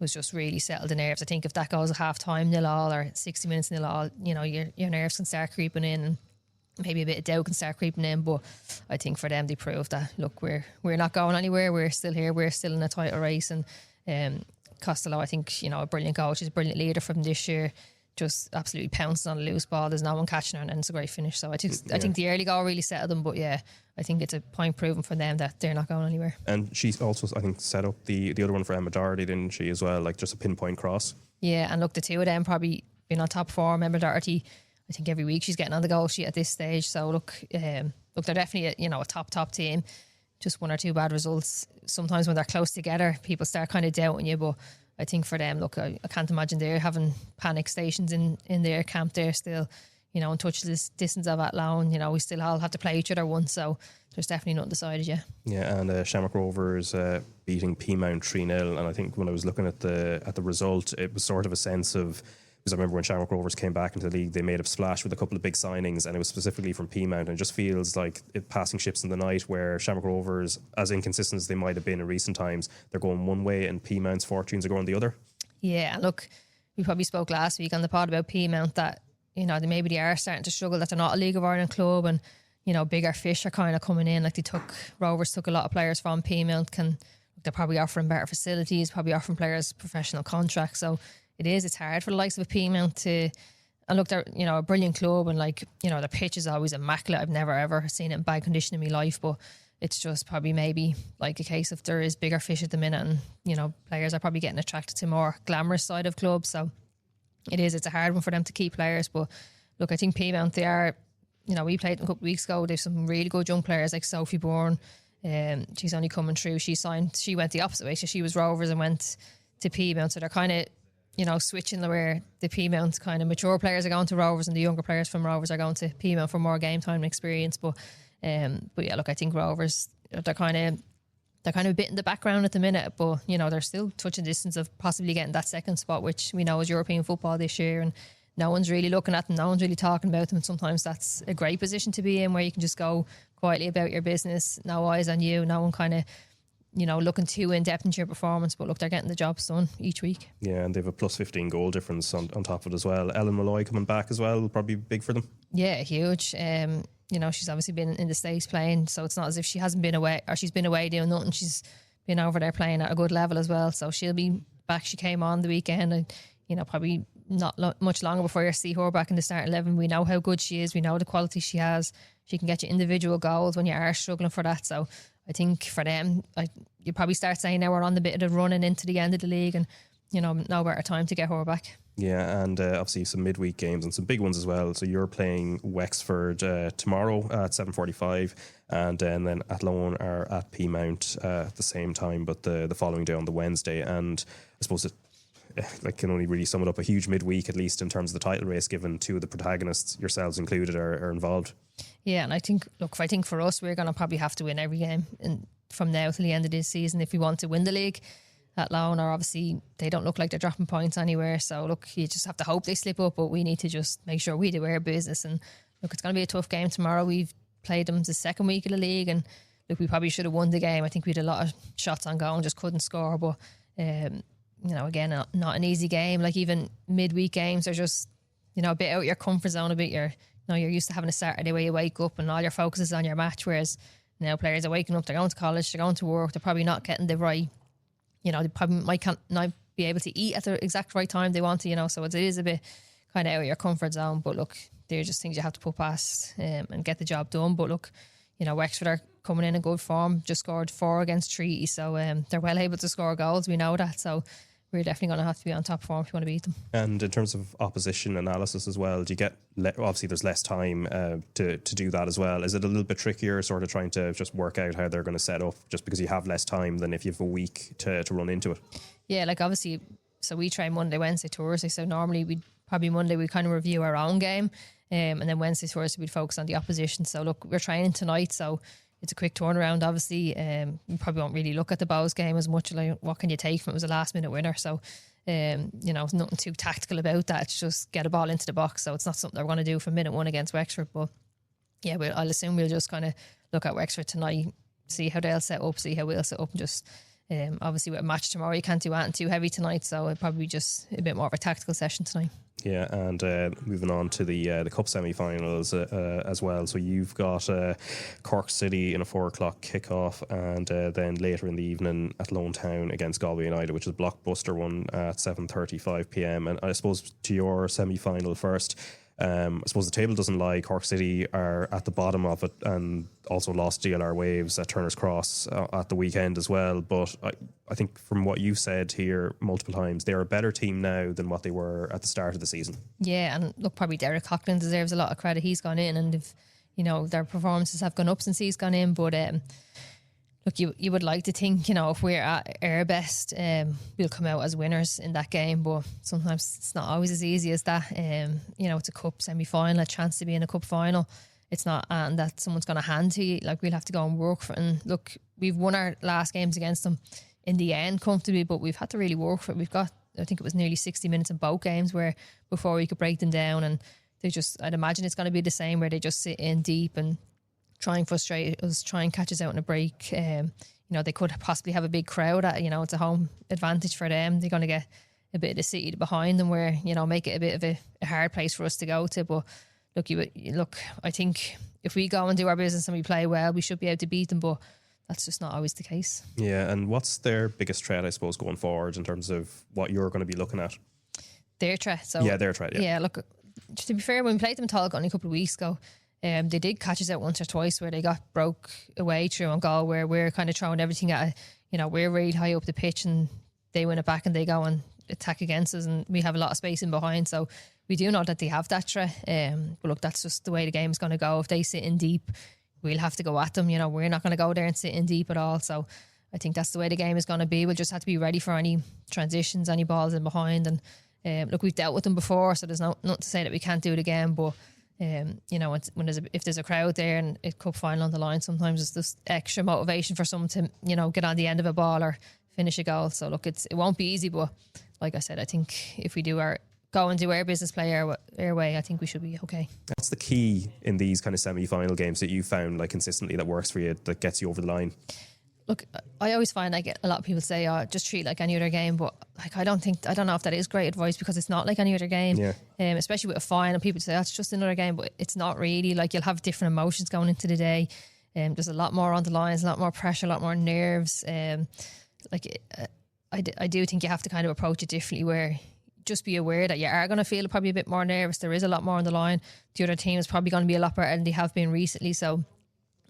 just really settled the nerves. I think if that goes at half time 0-0 or 60 minutes 0-0, your nerves can start creeping in, and maybe a bit of doubt can start creeping in. But I think for them, they proved that, look, we're not going anywhere, we're still here, we're still in a title race. And Costello, I think, a brilliant coach, he's a brilliant leader from this year, just absolutely pouncing on a loose ball, there's no one catching her, and it's a great finish. So I think the early goal really settled them. But yeah, I think it's a point proven for them that they're not going anywhere. And she's also, I think, set up the other one for Emma Doherty, didn't she, as well, like just a pinpoint cross. Yeah, and look, the two of them probably been on top form. Emma Doherty, I think every week she's getting on the goal sheet at this stage. So look, they're definitely a top team. Just one or two bad results. Sometimes when they're close together, people start kind of doubting you. But I think for them, look, I can't imagine they're having panic stations in their camp. They're still, in touchless distance of Athlone. We still all have to play each other once. So there's definitely nothing decided yet. Yeah, and Shamrock Rovers beating Peamount 3-0. And I think when I was looking at the result, it was sort of a sense of, because I remember when Shamrock Rovers came back into the league, they made a splash with a couple of big signings, and it was specifically from Peamount, and it just feels like passing ships in the night, where Shamrock Rovers, as inconsistent as they might have been in recent times, they're going one way and Peamount's fortunes are going the other. Yeah, look, we probably spoke last week on the pod about Peamount that, they are starting to struggle, that they're not a League of Ireland club, and, bigger fish are kind of coming in. Like Rovers took a lot of players from Peamount. They're probably offering better facilities, probably offering players professional contracts. So it's hard for the likes of a Peamount to, and look, they're, a brilliant club, and the pitch is always immaculate. I've never ever seen it in bad condition in my life, but it's just probably maybe like a case of there is bigger fish at the minute, and, players are probably getting attracted to more glamorous side of clubs. So it is. It's a hard one for them to keep players. But look, I think Peamount, they are, we played them a couple of weeks ago. There's some really good young players like Sophie Bourne. She's only coming through. She went the opposite way. So she was Rovers and went to Peamount. So they're kind of, switching where the Peamount kind of mature players are going to Rovers and the younger players from Rovers are going to Peamount for more game time and experience. But yeah, look, I think Rovers, they're kind of a bit in the background at the minute, but they're still touching distance of possibly getting that second spot, which we know is European football this year, and no one's really looking at them, no one's really talking about them. And sometimes that's a great position to be in, where you can just go quietly about your business, no eyes on you, no one kind of looking too in depth into your performance. But look, they're getting the jobs done each week. Yeah, and they have a plus 15 goal difference on top of it as well. Ellen Malloy coming back as well will probably be big for them. Yeah, huge. She's obviously been in the States playing, so it's not as if she hasn't been away, or she's been away doing nothing. She's been over there playing at a good level as well, so she'll be back. She came on the weekend, and probably not much longer before you see her back in the start 11. We know how good she is, we know the quality she has. She can get you individual goals when you are struggling for that. So I think for them, you probably start saying now we're on the bit of the running into the end of the league, and no better time to get her back. Yeah, and obviously some midweek games and some big ones as well. So you're playing Wexford tomorrow at 7:45, and then Athlone are at Peamount at the same time, but the following day on the Wednesday. And I suppose it can only really sum it up, a huge midweek, at least in terms of the title race, given two of the protagonists, yourselves included, are involved. Yeah, and I think for us, we're going to probably have to win every game from now till the end of this season if we want to win the league. Athlone are obviously, they don't look like they're dropping points anywhere, so look, you just have to hope they slip up, but we need to just make sure we do our business. And look, it's going to be a tough game tomorrow. We've played them the second week of the league, and look, we probably should have won the game. I think we had a lot of shots on goal and just couldn't score, but again, not an easy game. Like even midweek games are just a bit out your comfort zone, a bit you're used to having a Saturday where you wake up and all your focus is on your match, whereas now players are waking up, they're going to college, they're going to work, they're probably not getting the right, they probably might not be able to eat at the exact right time they want to, so it is a bit kind of out of your comfort zone. But look, they're just things you have to put past and get the job done. But look, Wexford are coming in good form, just scored 4 against Treaty, so they're well able to score goals, we know that, so we're definitely going to have to be on top form if you want to beat them. And in terms of opposition analysis as well, do you get, obviously there's less time to do that as well. Is it a little bit trickier sort of trying to just work out how they're going to set up just because you have less time than if you have a week to run into it? Yeah, like obviously, so we try Monday, Wednesday, Thursday, so normally Monday we kind of review our own game, and then Wednesday, Thursday we'd focus on the opposition. So look, we're training tonight, so it's a quick turnaround, obviously. You probably won't really look at the Bows game as much, like what can you take from it? It was a last minute winner, so it's nothing too tactical about that. It's just get a ball into the box, so it's not something they're going to do from minute 1 against Wexford. But yeah, I'll assume we'll just kind of look at Wexford tonight, see how they'll set up, see how we'll set up, and just obviously with a match tomorrow you can't do anything too heavy tonight, so it'll probably be just a bit more of a tactical session tonight. Yeah, and moving on to the Cup semi-finals as well. So you've got Cork City in a 4 o'clock kickoff, and then later in the evening Athlone Town against Galway United, which is a blockbuster one at 7:35 p.m. And I suppose to your semi-final first, I suppose the table doesn't lie. Cork City are at the bottom of it and also lost DLR Waves at Turner's Cross at the weekend as well. But I think from what you've said here multiple times, they're a better team now than what they were at the start of the season. Yeah, and look, probably Derek Coughlin deserves a lot of credit. He's gone in, and their performances have gone up since he's gone in. But look, you would like to think, if we're at our best, we'll come out as winners in that game, but sometimes it's not always as easy as that. It's a cup semi-final, a chance to be in a cup final. It's not that someone's going to hand to you. Like, we'll have to go and work for it. And look, we've won our last games against them in the end comfortably, but we've had to really work for it. We've got, I think it was nearly 60 minutes in both games before we could break them down, and I'd imagine it's going to be the same, where they just sit in deep and try and frustrate us, try and catch us out in a break. They could possibly have a big crowd it's a home advantage for them. They're going to get a bit of the city behind them, where make it a bit of a hard place for us to go to. But look, I think if we go and do our business and we play well, we should be able to beat them, but that's just not always the case. Yeah, and what's their biggest threat, I suppose, going forward in terms of what you're going to be looking at? Their threat. Their threat. Yeah, look, to be fair, when we played them in Tullogany only a couple of weeks ago, they did catch us out once or twice where they got broke away through on goal, where we're kind of throwing everything at we're really high up the pitch and they win it back and they go and attack against us, and we have a lot of space in behind. So we do know that they have that threat. But look, that's just the way the game's going to go. If they sit in deep, we'll have to go at them. We're not going to go there and sit in deep at all. So I think that's the way the game is going to be. We'll just have to be ready for any transitions, any balls in behind. And look, we've dealt with them before, so there's not to say that we can't do it again. But if there's a crowd there and a cup final on the line, sometimes it's just extra motivation for someone to get on the end of a ball or finish a goal. So look, it won't be easy, but like I said, I think if we go and do our business, play our way, I think we should be okay. What's the key in these kind of semi-final games that you found like consistently that works for you, that gets you over the line? Look, I always find I get a lot of people say, just treat it like any other game, but like I don't know if that is great advice, because it's not like any other game. Yeah. Especially with a final, people say it's just another game, but it's not really. Like, you'll have different emotions going into the day. There's a lot more on the lines, a lot more pressure, a lot more nerves. I do think you have to kind of approach it differently, where just be aware that you are going to feel probably a bit more nervous. There is a lot more on the line. The other team is probably going to be a lot better than they have been recently. So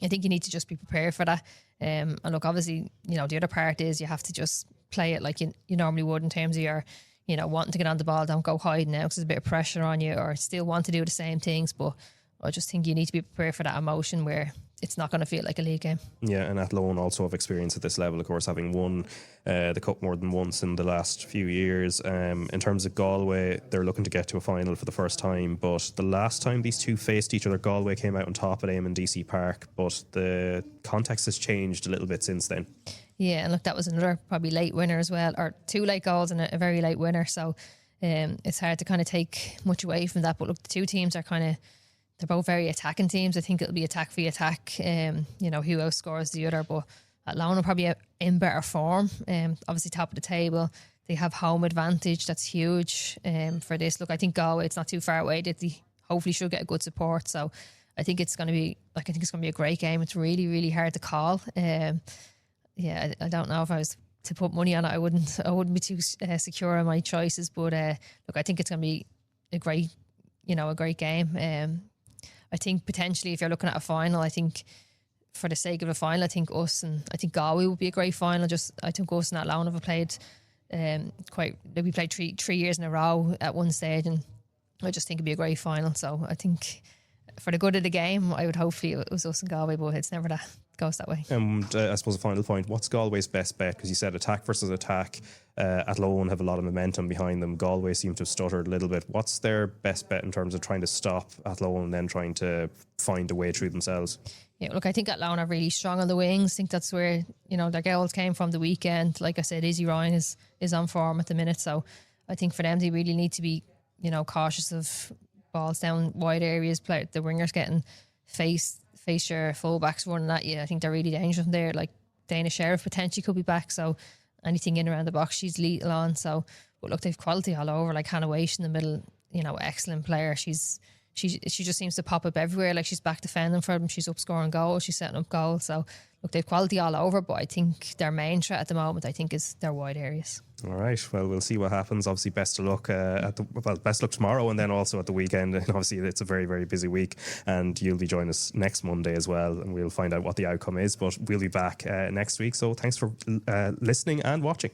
I think you need to just be prepared for that. And look, obviously, the other part is you have to just play it like you normally would, in terms of your, wanting to get on the ball. Don't go hiding now because there's a bit of pressure on you, or still want to do the same things. But I just think you need to be prepared for that emotion, where it's not going to feel like a league game. Yeah, and Athlone also have experience at this level, of course, having won the Cup more than once in the last few years. In terms of Galway, they're looking to get to a final for the first time, but the last time these two faced each other, Galway came out on top at Eamon DC Park, but the context has changed a little bit since then. Yeah, and look, that was another probably late winner as well, or two late goals and a very late winner, so it's hard to kind of take much away from that. But look, the two teams are they're both very attacking teams. I think it'll be attack for attack, who outscores the other. But Athlone are probably in better form. Obviously top of the table. They have home advantage. That's huge for this. Look, I think Galway, it's not too far away. They hopefully should get a good support. So I think it's going to be a great game. It's really, really hard to call. I don't know if I was to put money on it. I wouldn't be too secure in my choices. But look, I think it's going to be a great game. I think potentially if you're looking at a final, I think for the sake of a final, I think Galway would be a great final. I think us and Athlone have played we played three years in a row at one stage, and I just think it'd be a great final. So I think for the good of the game, I would hopefully it was us and Galway, but it's never goes that way. And I suppose a final point, what's Galway's best bet? Because you said attack versus attack. Athlone have a lot of momentum behind them. Galway seem to have stuttered a little bit. What's their best bet in terms of trying to stop Athlone and then trying to find a way through themselves? Yeah, look, I think Athlone are really strong on the wings. I think that's where their goals came from the weekend. Like I said, Izzy Ryan is on form at the minute, so I think for them they really need to be cautious of balls down wide areas. The wingers getting face your fullbacks running at you. I think they're really dangerous from there. Like Dana Sheriff potentially could be back, so anything in around the box she's lethal on. So, but look, they've quality all over. Like Hannah Waite in the middle, excellent player. She just seems to pop up everywhere. Like she's back defending for them. She's up scoring goals. She's setting up goals. So look, they've quality all over. But I think their main threat at the moment, is their wide areas. All right. Well, we'll see what happens. Obviously, best of luck best luck tomorrow, and then also at the weekend. And obviously, it's a very, very busy week, and you'll be joining us next Monday as well, and we'll find out what the outcome is. But we'll be back next week. So thanks for listening and watching.